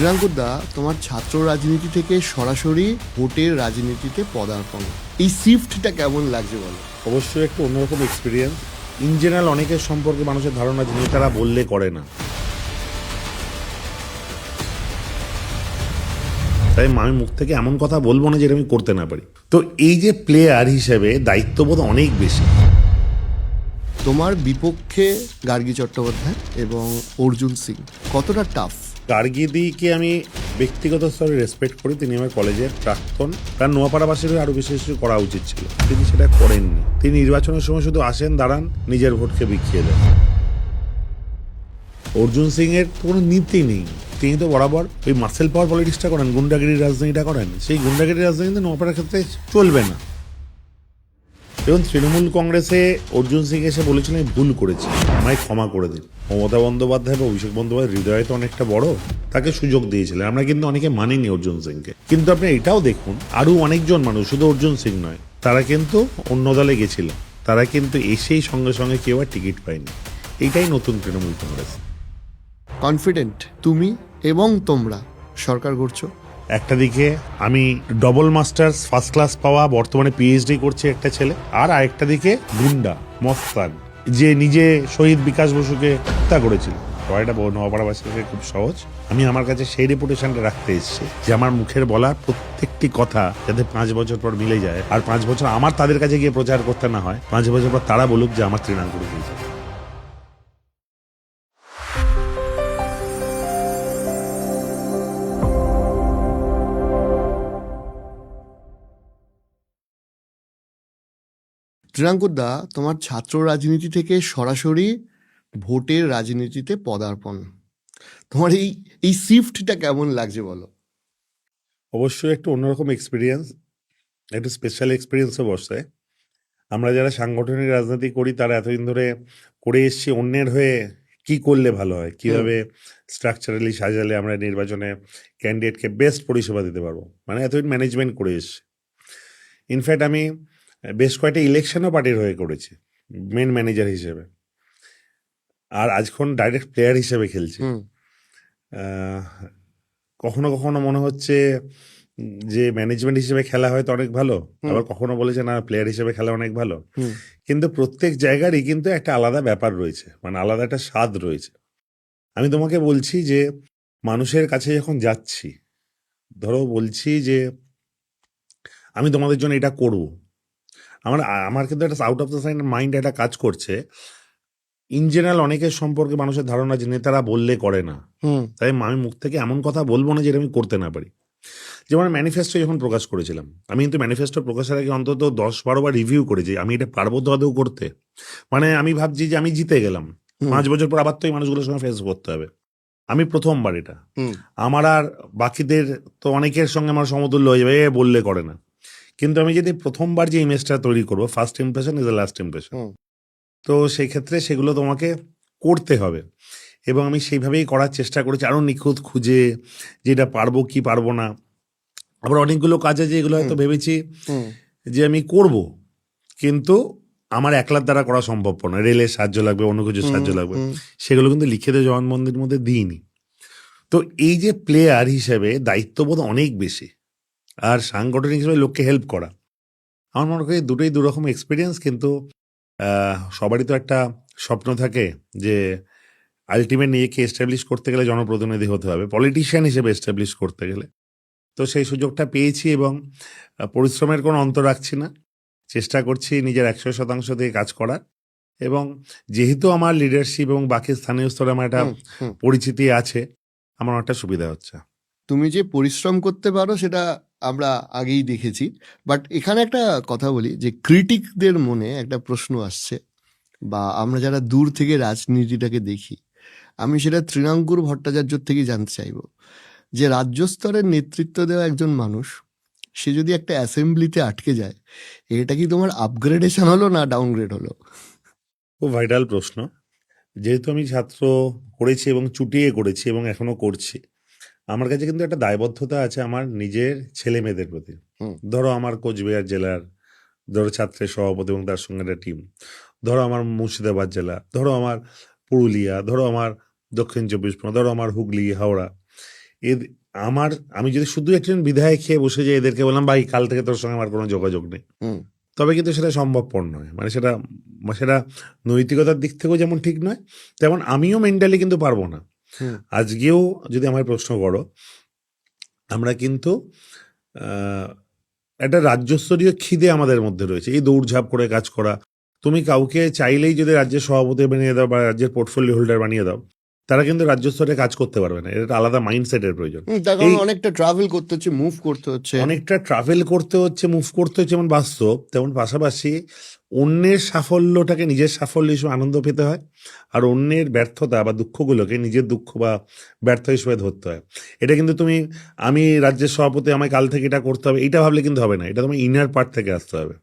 শ্রীরাঙ্কুরদা, তোমার ছাত্র রাজনীতি থেকে সরাসরি ভোটের রাজনীতিতে পদার্পণ, এই শিফটটা কেমন লাগছে বলো? অবশ্যই একটু অন্যরকম এক্সপিরিয়েন্স। ইন জেনারেল অনেকের সম্পর্কে মানুষের ধারণা যে নেতারা বললে করে না, তাই আমি মুখ থেকে এমন কথা বলবো না যেটা আমি করতে না পারি। তো এই যে প্লেয়ার হিসেবে দায়িত্ববোধ অনেক বেশি। তোমার বিপক্ষে গার্গী চট্টোপাধ্যায় এবং অর্জুন সিং কতটা টাফ? গার্গীদিকে আমি ব্যক্তিগত স্তরে রেসপেক্ট করি। তিনি আমার কলেজের প্রাক্তন, তার নোয়াপাড়াবাসীর আরও বেশি কিছু করা উচিত ছিল, তিনি সেটা করেননি। তিনি নির্বাচনের সময় শুধু আসেন, দাঁড়ান, নিজের ভোটকে বিখিয়ে দেন। অর্জুন সিং এর কোনো নীতি নেই। তিনি তো বরাবর ওই মাসেল পাওয়ার পলিটিক্সটা করেন, গুন্ডাগিরির রাজনীতিটা করেন। সেই গুন্ডাগিরির রাজনীতি নোয়াপাড়ার ক্ষেত্রে চলবে না। এবং তৃণমূল কংগ্রেসে অর্জুন সিং এসে বলেছিলেন আমি ভুল করেছি, আমায় ক্ষমা করে দিন। মমতা বন্দ্যোপাধ্যায় বা অভিষেক বন্দ্যোপাধ্যায় হৃদয় তো অনেকটা বড়, তাকে সুযোগ দিয়েছিলেন। আমরা কিন্তু অনেকে মানিনি অর্জুন সিংকে। কিন্তু আপনি এটাও দেখুন, আরও অনেকজন মানুষ, শুধু অর্জুন সিং নয়, তারা কিন্তু অন্য দলে গেছিল। তারা কিন্তু এসেই সঙ্গে সঙ্গে কেউ আর টিকিট পায়নি। এইটাই নতুন তৃণমূল কংগ্রেস। কনফিডেন্ট তুমি এবং তোমরা সরকার করছো। একটা দিকে আমি ডবল মাস্টার্স ফার্স্ট ক্লাস পাওয়া, বর্তমানে পিএইচডি করছে একটা ছেলে, আর আরেকটা দিকে গুন্ডা মস্তান, যে নিজে শহীদ বিকাশ বসুকে হত্যা করেছিল। কয়টা নোয়াপাড়াবাসীকে খুব সহজ। আমি আমার কাছে সেই রেপুটেশনটা রাখতে এসেছি যে আমার মুখের বলা প্রত্যেকটি কথা যাতে 5 বছর পর মিলে যায়, আর 5 বছর আমার তাদের কাছে গিয়ে প্রচার করতে না হয়। 5 বছর পর তারা বলুক যে আমার তৃণাঙ্কুর হয়েছে। শ্রীরাঙ্কুরদা, তোমার ছাত্র রাজনীতি থেকে সরাসরি ভোটের রাজনীতিতে পদার্পণ, তোমার এই এই শিফটটা কেমন লাগছে বলো? অবশ্যই একটু অন্যরকম এক্সপিরিয়েন্স, একটু স্পেশাল এক্সপিরিয়েন্সও বসে। আমরা যারা সাংগঠনিক রাজনীতি করি তারা এতদিন ধরে করে এসছি অন্যের হয়ে কি করলে ভালো হয়, কিভাবে স্ট্রাকচারালি সাজালে আমরা নির্বাচনে ক্যান্ডিডেটকে বেস্ট পরিষেবা দিতে পারবো, মানে এতদিন ম্যানেজমেন্ট করে এসছি। ইনফ্যাক্ট আমি বেশ কয়েকটা ইলেকশনও পার্টির হয়ে করেছি মেন ম্যানেজার হিসেবে, আর আজখন ডাইরেক্ট প্লেয়ার হিসেবে খেলছি। আহ, কখনো কখনো মনে হচ্ছে যে ম্যানেজমেন্ট হিসেবে খেলা হয়তো অনেক ভালো, আবার কখনো বলেছে না প্লেয়ার হিসেবে খেলা অনেক ভালো। কিন্তু প্রত্যেক জায়গারই কিন্তু একটা আলাদা ব্যাপার রয়েছে, মানে আলাদা একটা স্বাদ রয়েছে। আমি তোমাকে বলছি যে মানুষের কাছে যখন যাচ্ছি, ধরো বলছি যে আমি তোমাদের জন্য এটা করব, আমার আমার কিন্তু একটা out of the sign mind একটা কাজ করছে। ইন জেনারেল অনেকের সম্পর্কে মানুষের ধারণা যে নেতারা বললে করে না, তাই আমি মুখ থেকে এমন কথা বলবো না যেটা আমি করতে না পারি। যেমন ম্যানিফেস্টো যখন প্রকাশ করেছিলাম, আমি কিন্তু ম্যানিফেস্টো প্রকাশের আগে অন্তত 10-12 বার রিভিউ করেছি আমি এটা পারবো তো আদৌ করতে। মানে আমি ভাবছি যে আমি জিতে গেলাম, 5 বছর পর আবার তো এই মানুষগুলোর সঙ্গে ফেস করতে হবে। আমি প্রথমবার এটা, আমার আর বাকিদের তো অনেকের সঙ্গে আমার সমতুল্য হয়ে যাবে, এ বললে করে না। কিন্তু আমি যদি প্রথমবার যে ইমেজটা তৈরি করবো, first impression is the last impression. তো সেই ক্ষেত্রে সেগুলো তোমাকে করতে হবে, এবং আমি সেইভাবেই করার চেষ্টা করেছি, আরও নিখুঁত খুঁজে যেটা পারবো কি পারবো না। আবার অনেকগুলো কাজ আছে যেগুলো হয়তো ভেবেছি যে আমি করব, কিন্তু আমার একলার দ্বারা করা সম্ভব না, রেলের সাহায্য লাগবে, অন্য কিছু সাহায্য লাগবে, সেগুলো কিন্তু লিখিত জবানবন্দির মধ্যে দিইনি। তো এই যে প্লেয়ার হিসেবে দায়িত্ববোধ অনেক বেশি, আর সাংগঠনিক হিসেবে লোককে হেল্প করা, আমার মনে করি দুটোই দুরকম এক্সপিরিয়েন্স। কিন্তু সবারই তো একটা স্বপ্ন থাকে যে আলটিমেট নিজেকে এস্টাবলিশ করতে গেলে জনপ্রতিনিধি হতে হবে, পলিটিশিয়ান হিসেবে এস্টাবলিশ করতে গেলে। তো সেই সুযোগটা পেয়েছি এবং পরিশ্রমের কোনো অন্ত রাখছি না, চেষ্টা করছি নিজের 100% দিয়ে কাজ করার। এবং যেহেতু আমার লিডারশিপ এবং বাকি স্থানীয় স্তরে আমার একটা পরিচিতি আছে, আমার একটা সুবিধা হচ্ছে। তুমি যে পরিশ্রম করতে পারো সেটা আমরা আগেই দেখেছি, বাট এখানে একটা কথা বলি যে ক্রিটিকদের মনে একটা প্রশ্ন আসছে, বা আমরা যারা দূর থেকে রাজনীতিটাকে দেখি, আমি সেটা তৃণাঙ্কুর ভট্টাচার্যর থেকে জানতে চাইবো যে রাজ্য স্তরের নেতৃত্ব দেওয়া একজন মানুষ, সে যদি একটা অ্যাসেম্বলিতে আটকে যায়, এটা কি তোমার আপগ্রেডেশন হলো না ডাউনগ্রেড হলো? খুব ভাইটাল প্রশ্ন। যেহেতু আমি ছাত্র করেছি এবং চুটিয়ে করেছি এবং এখনো করছি, আমার কাছে কিন্তু একটা দায়বদ্ধতা আছে আমার নিজের ছেলে মেয়েদের প্রতি। ধরো আমার কোচবিহার জেলার, ধরো ছাত্রের সভাপতি এবং তার সঙ্গে একটা টিম, ধরো আমার মুর্শিদাবাদ জেলা, ধরো আমার পুরুলিয়া, ধরো আমার দক্ষিণ 24 পরগনা, ধরো আমার হুগলি, হাওড়া, আমি যদি শুধু একজন বিধায়ক খেয়ে বসে যাই, এদেরকে বললাম ভাই কাল থেকে তোর সঙ্গে আমার কোনো যোগাযোগ নেই, হুম তবে কিন্তু সেটা সম্ভবপর নয়। মানে সেটা নৈতিকতার দিক থেকেও যেমন ঠিক নয়, তেমন আমিও মেন্টালি কিন্তু পারবো না। হুম আজকেও যদি আমার প্রশ্ন করো, আমরা কিন্তু আহ, একটা রাজ্যস্তরীয় খিদে আমাদের মধ্যে রয়েছে, এই দৌড়ঝাঁপ করে কাজ করা। তুমি কাউকে চাইলেই যদি রাজ্যের সভাপতি বানিয়ে দাও বা রাজ্যের পোর্টফোলিও হোল্ডার বানিয়ে দাও, তারা কিন্তু রাজ্য স্তরে কাজ করতে পারবে না। এটা একটা আলাদা মাইন্ডসেটের প্রয়োজন। তার কারণ এই অনেকটা ট্রাভেল করতে হচ্ছে, মুভ করতে হচ্ছে। অনেকটা ট্রাভেল করতে হচ্ছে, মুভ করতে হচ্ছে, যেমন বাস্তব, তেমন পাশাপাশি অন্যের সাফল্যটাকে নিজের সাফল্য হিসেবে আনন্দ পেতে হয়, আর অন্যের ব্যর্থতা বা দুঃখগুলোকে নিজের দুঃখ বা ব্যর্থ হিসেবে ধরতে হয়। এটা কিন্তু আমি রাজ্যের সভাপতি, আমায় কাল থেকে এটা করতে হবে, এইটা ভাবলে কিন্তু হবে না। এটা তোমার ইনার পার্ট থেকে আসতে হবে।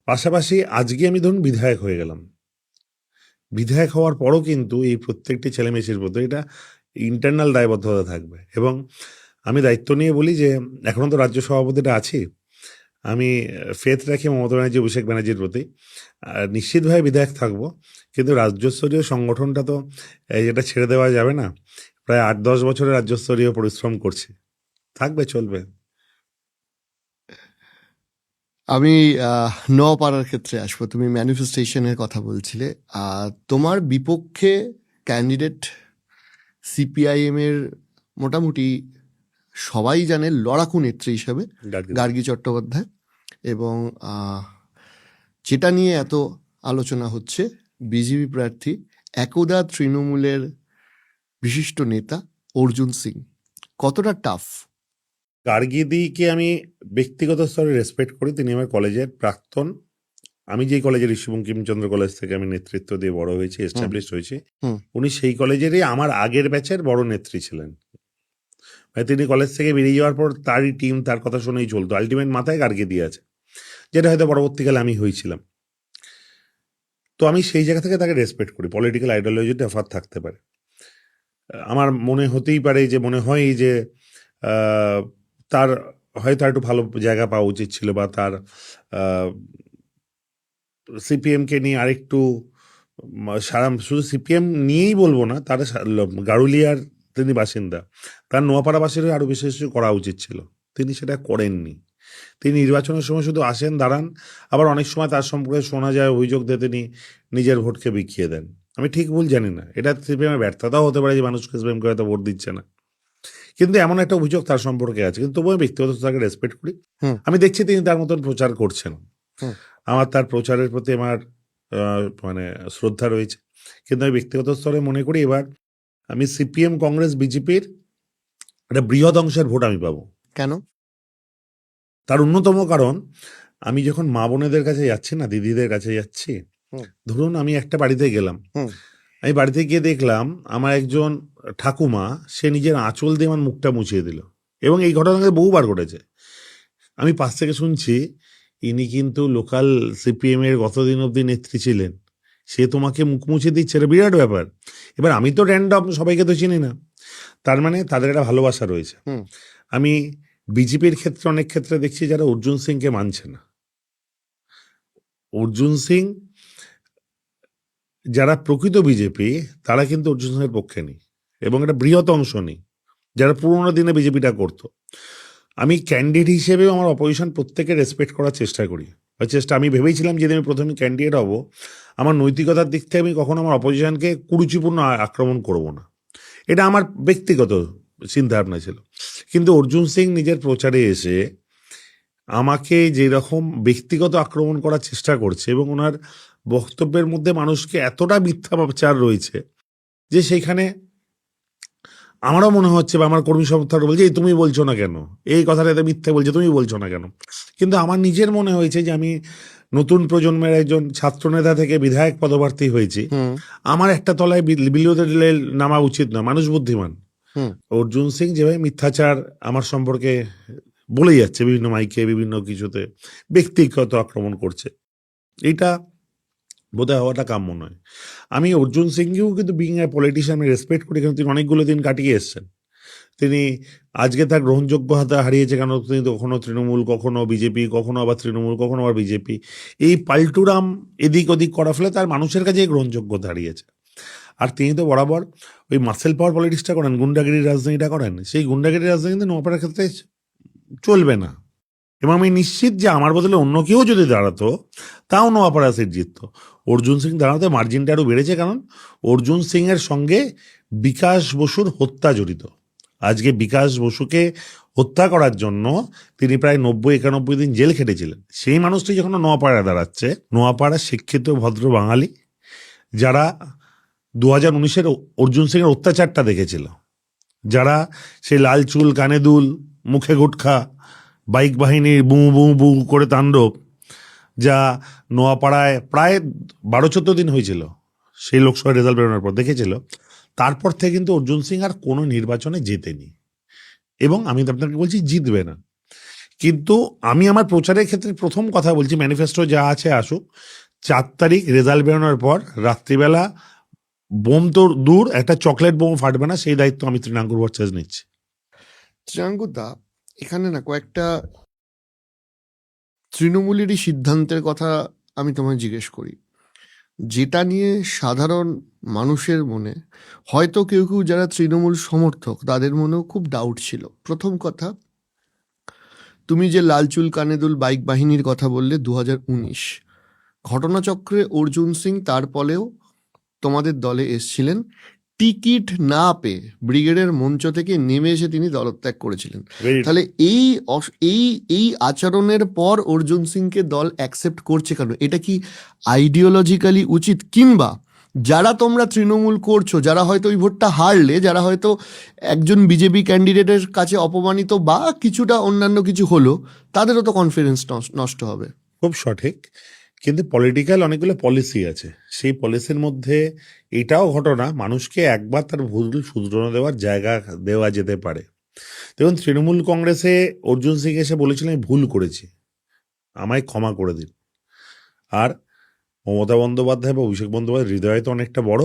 পাশাপাশি আজকে আমি ধরুন বিধায়ক হয়ে গেলাম, বিধায়ক হওয়ার পরও কিন্তু এই প্রত্যেকটি ছেলেমেয়ের প্রতি এটা ইন্টারনাল দায়বদ্ধতা থাকবে। এবং আমি দায়িত্ব নিয়ে বলি যে এখনো তো রাজ্য সভাপতিটা আছি, আমি ফেথ রাখি মমতা ব্যানার্জি, অভিষেক ব্যানার্জির প্রতি। নিশ্চিতভাবে বিধায়ক থাকবো, কিন্তু রাজ্যস্তরীয় সংগঠনটা তো এটা ছেড়ে দেওয়া যাবে না। প্রায় 8-10 বছরের রাজ্যস্তরীয় পরিশ্রম করছি, থাকবে, চলবে। আমি নওপাড়ার ক্ষেত্রে আসবো। তুমি ম্যানিফেস্টেশনের কথা বলছিলে। তোমার বিপক্ষে ক্যান্ডিডেট সিপিআইএম এর মোটামুটি সবাই জানে লড়াকু নেত্রী হিসাবে গার্গী চট্টোপাধ্যায়। এবং যেটা নিয়ে এত আলোচনা হচ্ছে, বিজেপি প্রার্থী একদা তৃণমূলের বিশিষ্ট নেতা অর্জুন সিং কতটা টাফ? গার্গীদিকে আমি ব্যক্তিগত স্তরে রেসপেক্ট করি। তিনি আমার কলেজের প্রাক্তন। আমি যেই কলেজের ঋষি বঙ্কিমচন্দ্র কলেজ থেকে আমি নেতৃত্ব দিয়ে বড় হয়েছি, এস্টাবলিশ হয়েছি, হুম উনি সেই কলেজেরই আমার আগের ব্যাচের বড় নেত্রী ছিলেন। মানে তিনি কলেজ থেকে বেরিয়ে যাওয়ার পর তারই টিম তার কথা শুনেই চলতো। আলটিমেট মাথায় গার্গী দিয়ে আছে, যেটা হয়তো পরবর্তীকালে আমি হয়েছিলাম। তো আমি সেই জায়গা থেকে তাকে রেসপেক্ট করি। পলিটিক্যাল আইডিওলজি ডিফার থাকতে পারে, আমার মনে হতেই পারে যে মনে হয় যে আহ, তার হয়তো একটু ভালো জায়গা পাওয়া উচিত ছিল, বা তার সিপিএমকে নিয়ে আরেকটু সারা, শুধু সিপিএম নিয়েই বলবো না, তার গারুলিয়ার তিনি বাসিন্দা, তার নোয়াপাড়াবাসীরও আরো বিশেষ কিছু করা উচিত ছিল। তিনি সেটা করেননি। তিনি নির্বাচনের সময় শুধু আসেন, দাঁড়ান, আবার অনেক সময় তার সম্পর্কে শোনা যায় অভিযোগ দিয়ে তিনি নিজের ভোটকে বিকিয়ে দেন। আমি ঠিক ভুল জানি না, এটা সিপিএমের ব্যর্থতাও হতে পারে যে মানুষকে সিপিএমকে হয়তো ভোট দিচ্ছে না, কিন্তু এমন একটা অভিযোগ তার সম্পর্কে আছে। কিন্তু তবুও আমি ব্যক্তিগত তাকে রেসপেক্ট করি। হুম আমি দেখছি তিনি তার মতন প্রচার করছেন, হুম আমার তার প্রচারের প্রতি আমার মানে শ্রদ্ধা রয়েছে। কিন্তু আমি ব্যক্তিগত স্তরে মনে করি এবার আমি সিপিএম, কংগ্রেস, বিজেপির একটা বৃহৎ অংশের ভোট আমি পাবো। কেন? তার অন্যতম কারণ, আমি যখন মা বোনেদের কাছে যাচ্ছি না, দিদিদের কাছে যাচ্ছি, হুম ধরুন আমি একটা বাড়িতে গেলাম, হুম আমি বাড়িতে গিয়ে দেখলাম আমার একজন ঠাকুমা, সে নিজের আঁচল দিয়ে আমার মুখটা মুছিয়ে দিল। এবং এই ঘটনা আমাদের বহুবার ঘটেছে। আমি পাশ থেকে শুনছি ইনি কিন্তু লোকাল সিপিএম এর গতদিন অব্দি নেত্রী ছিলেন, সে তোমাকে মুখ মুছে দিচ্ছে, এটা বিরাট ব্যাপার। এবার আমি তো র্যান্ডম, সবাইকে তো চিনি না, তার মানে তাদের একটা ভালোবাসা রয়েছে। হুম আমি বিজেপির ক্ষেত্রে অনেক ক্ষেত্রে দেখছি যারা অর্জুন সিংকে মানছে না। অর্জুন সিং, যারা প্রকৃত বিজেপি, তারা কিন্তু অর্জুন সিংয়ের পক্ষে নেই, এবং একটা বৃহৎ অংশ নেই যারা পুরোনো দিনে বিজেপিটা করতো। আমি ক্যান্ডিডেট হিসেবেও আমার অপোজিশন প্রত্যেকে রেসপেক্ট করার চেষ্টা করি। আমি ভেবেছিলাম যদি আমি প্রথমে ক্যান্ডিডেট হব, আমার নৈতিকতার দিক থেকে আমি কখনো আমার অপোজিশনকে কুরুচিপূর্ণ আক্রমণ করব না, এটা আমার ব্যক্তিগত চিন্তাভাবনা ছিল। কিন্তু অর্জুন সিং নিজের প্রচারে এসে আমাকে যেরকম ব্যক্তিগত আক্রমণ করার চেষ্টা করছে, এবং ওনার বক্তব্যের মধ্যে মানুষকে এতটা মিথ্যাচার রয়েছে যে সেইখানে আমারও মনে হচ্ছে, বা আমার কর্মী সমর্থক বলছে এই তুমি বলছো না কেন, এই কথাটা এত মিথ্যে বলছে, তুমি বলছো না কেন। কিন্তু আমার নিজের মনে হয়েছে যে আমি নতুন প্রজন্মের একজন ছাত্রনেতা থেকে বিধায়ক পদপ্রার্থী হয়েছি, হুম আমার একটা তলায় বিলোতে নামা উচিত না, মানুষ বুদ্ধিমান। হুম অর্জুন সিং যেভাবে মিথ্যাচার আমার সম্পর্কে বলে যাচ্ছে বিভিন্ন মাইকে, বিভিন্ন কিছুতে ব্যক্তিগত আক্রমণ করছে, এটা বোধহয় হওয়াটা কাম্য নয়। আমি অর্জুন সিংকেও কিন্তু বিং এ পলিটিশিয়ান আমি রেসপেক্ট করি, কারণ তিনি অনেকগুলো দিন কাটিয়ে এসছেন। তিনি আজকে তার গ্রহণযোগ্যতা হারিয়েছে কেন, তিনি কখনো তৃণমূল, কখনো বিজেপি, কখনো আবার তৃণমূল, কখনো আবার বিজেপি, এই পাল্টুরাম এদিক ওদিক করা ফলে তার মানুষের কাছে গ্রহণযোগ্যতা হারিয়েছে। আর তিনি তো বরাবর ওই মাসেল পাওয়ার পলিটিক্সটা করেন, গুন্ডাগিরির রাজনীতিটা করেন। সেই গুন্ডাগিরির রাজনীতি কিন্তু নোয়াপাড়ার ক্ষেত্রে চলবে না। এবং আমি নিশ্চিত যে আমার বদলে অন্য কেউ যদি দাঁড়াতো তাও নোয়াপাড়া সিট জিততো। অর্জুন সিং দাঁড়াতে মার্জিনটা আরও বেড়েছে, কারণ অর্জুন সিং এর সঙ্গে বিকাশ বসুর হত্যা জড়িত। আজকে বিকাশ বসুকে হত্যা করার জন্য তিনি প্রায় 90-91 দিন জেল খেটেছিলেন। সেই মানুষটি যখন নোয়াপাড়ায় দাঁড়াচ্ছে, নোয়াপাড়া শিক্ষিত ভদ্র বাঙালি যারা 2019-এর অর্জুন সিং এর অত্যাচারটা দেখেছিল, যারা সেই লাল চুল, কানে দুল, মুখে গুটখা, বাইক বাহিনীর বু বু বু করে তাণ্ডব, যা নোয়াপাড়ায় প্রায় 12-14 দিন হয়েছিল সেই লোকসভার রেজাল্ট বেরোনোর পর দেখেছিল, তারপর থেকে কিন্তু অর্জুন সিং আর কোনো নির্বাচনে জেতেনি, এবং আমি তো আপনাকে বলছি জিতবে না। কিন্তু আমি আমার প্রচারের ক্ষেত্রে প্রথম কথা বলছি, ম্যানিফেস্টো যা আছে আসুক, 4 তারিখ রেজাল্ট বেরোনোর পর রাত্রিবেলা বোম তো দূর, একটা চকলেট বোম ফাটবে না, সেই দায়িত্ব আমি তৃণাঙ্কুর ভট্টাচার্য নিচ্ছি। শ্রীরাঙ্কুদা, এখানে না কয়েকটা তৃণমূলেরই সিদ্ধান্তের কথা আমি তোমায় জিজ্ঞেস করি, যেটা নিয়ে সাধারণ মানুষের মনে, হয়তো কেউ কেউ যারা তৃণমূল সমর্থক তাদের মনেও খুব ডাউট ছিল। প্রথম কথা, তুমি যে লালচুল কানেদুল বাইক বাহিনীর কথা বললে 2019 ঘটনাচক্রে অর্জুন সিং তারপরেও তোমাদের দলে এসছিলেন, টিকিট না পেয়ে ব্রিগেডের মঞ্চ থেকে নেমে এসে তিনি দলত্যাগ করেছিলেন। তাহলে এই আচরণের পর অর্জুন সিংকে দল অ্যাকসেপ্ট করছে কেন? এটা কি আইডিওলজিক্যালি উচিত, কিংবা যারা তোমরা তৃণমূল করছো, যারা হয়তো ওই ভোটটা হারলে, যারা হয়তো একজন বিজেপি ক্যান্ডিডেটের কাছে অপমানিত বা কিছুটা অন্যান্য কিছু হলো, তাদেরও তো কনফিডেন্স নষ্ট হবে। খুব সঠিক, কিন্তু পলিটিক্যাল অনেকগুলো পলিসি আছে, সেই পলিসির মধ্যে এটাও ঘটনা মানুষকে একবার তার ভুল শুধরোনো দেওয়ার জায়গা দেওয়া যেতে পারে। দেখুন, তৃণমূল কংগ্রেসে অর্জুন সিং এসে বলেছিলেন আমি ভুল করেছি, আমায় ক্ষমা করে দিন। আর মমতা বন্দ্যোপাধ্যায় বা অভিষেক বন্দ্যোপাধ্যায় হৃদয় তো অনেকটা বড়,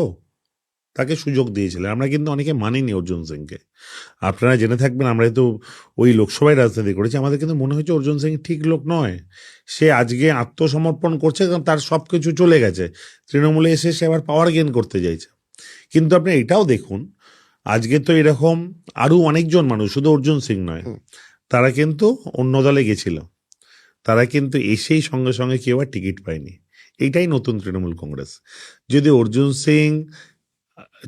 তাকে সুযোগ দিয়েছিলেন। আমরা কিন্তু অনেকে মানিনি অর্জুন সিংকে। আপনারা জেনে থাকবেন, আমরা তো ওই লোকসভায় রাজনীতি করেছি, আমাদের কিন্তু মনে হয়েছে অর্জুন সিং ঠিক লোক নয়। সে আজকে আত্মসমর্পণ করছে কারণ তার সব কিছু চলে গেছে, তৃণমূলে এসে সে আবার পাওয়ার গেইন করতে চাইছে। কিন্তু আপনি এটাও দেখুন, আজকে তো এরকম আরও অনেকজন মানুষ, শুধু অর্জুন সিং নয়, তারা কিন্তু অন্য দলে গেছিল, তারা কিন্তু এসেই সঙ্গে সঙ্গে কেউ আর টিকিট পায়নি। এইটাই নতুন তৃণমূল কংগ্রেস। যদি অর্জুন সিং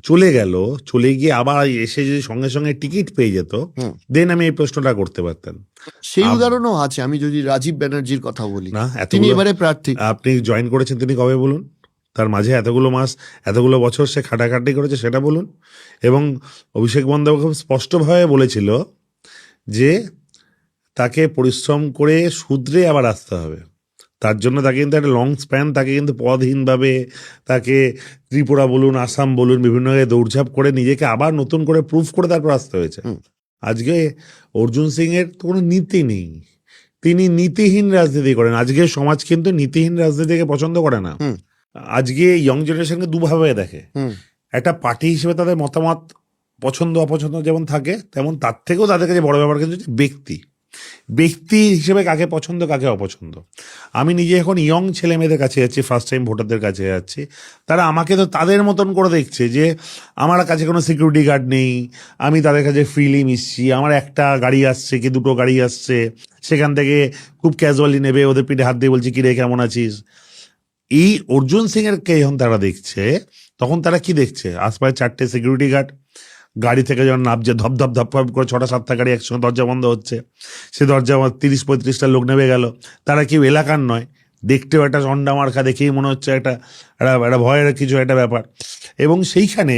চলে গেল, চলে গিয়ে আবার এসে যদি সঙ্গে সঙ্গে টিকিট পেয়ে যেত, দেন আমি এই প্রশ্নটা করতে পারতেন। সেই উদাহরণও আছে। আমি যদি রাজীব ব্যানার্জির কথা বলি, না, তিনি এবারে প্রার্থী। আপনি জয়েন করেছেন তিনি কবে বলুন? তার মাঝে এতগুলো মাস, এতগুলো বছর সে খাটাখাটি করেছে সেটা বলুন। এবং অভিষেক বন্দ্যোপাধ্যায় খুব স্পষ্টভাবে বলেছিল যে তাকে পরিশ্রম করে শুধরে আবার আসতে হবে। তার জন্য তাকে কিন্তু একটা লং স্প্যান, তাকে কিন্তু পদহীনভাবে, তাকে ত্রিপুরা বলুন, আসাম বলুন, বিভিন্ন জায়গায় দৌড়ঝাঁপ করে নিজেকে আবার নতুন করে প্রুফ করে তারপর আসতে হয়েছে। আজকে অর্জুন সিং এর তো কোনো নীতি নেই, তিনি নীতিহীন রাজনীতি করেন। আজকে সমাজ কিন্তু নীতিহীন রাজনীতিকে পছন্দ করে না। আজকে ইয়ং জেনারেশনকে দুভাবে দেখে, একটা পার্টি হিসেবে তাদের মতামত পছন্দ অপছন্দ যেমন থাকে, তেমন তার থেকেও তাদের কাছে বড় ব্যাপার কিন্তু ব্যক্তি হিসেবে কাকে পছন্দ কাকে অপছন্দ। আমি নিজে এখন ইয়ং ছেলে মেয়েদের কাছে যাচ্ছি, ফার্স্ট টাইম ভোটারদের কাছে যাচ্ছি, তারা আমাকে তো তাদের মতন করে দেখছে যে আমার কাছে কোনো সিকিউরিটি গার্ড নেই, আমি তাদের কাছে ফ্রিলি মিশছি, আমার একটা গাড়ি আসছে কি দুটো গাড়ি আসছে, সেখান থেকে খুব ক্যাজুয়ালি নেবে, ওদের পিঠে হাত দিয়ে বলছি কি রে কেমন আছিস। এই অর্জুন সিং এর কে যখন তারা দেখছে, তখন তারা কি দেখছে? আশপাশে 4টে সিকিউরিটি গার্ড, গাড়ি থেকে যখন নামছে ধপ ধপ ধপ করে 6টা-7টা গাড়ি একসঙ্গে দরজা বন্ধ হচ্ছে, সে দরজা 30-35টা লোক নেমে গেল। তারা কেউ এলাকার নয়, দেখতেও একটা চন্ডা মার্কা, দেখেই মনে হচ্ছে একটা ভয়ের কিছু একটা ব্যাপার। এবং সেইখানে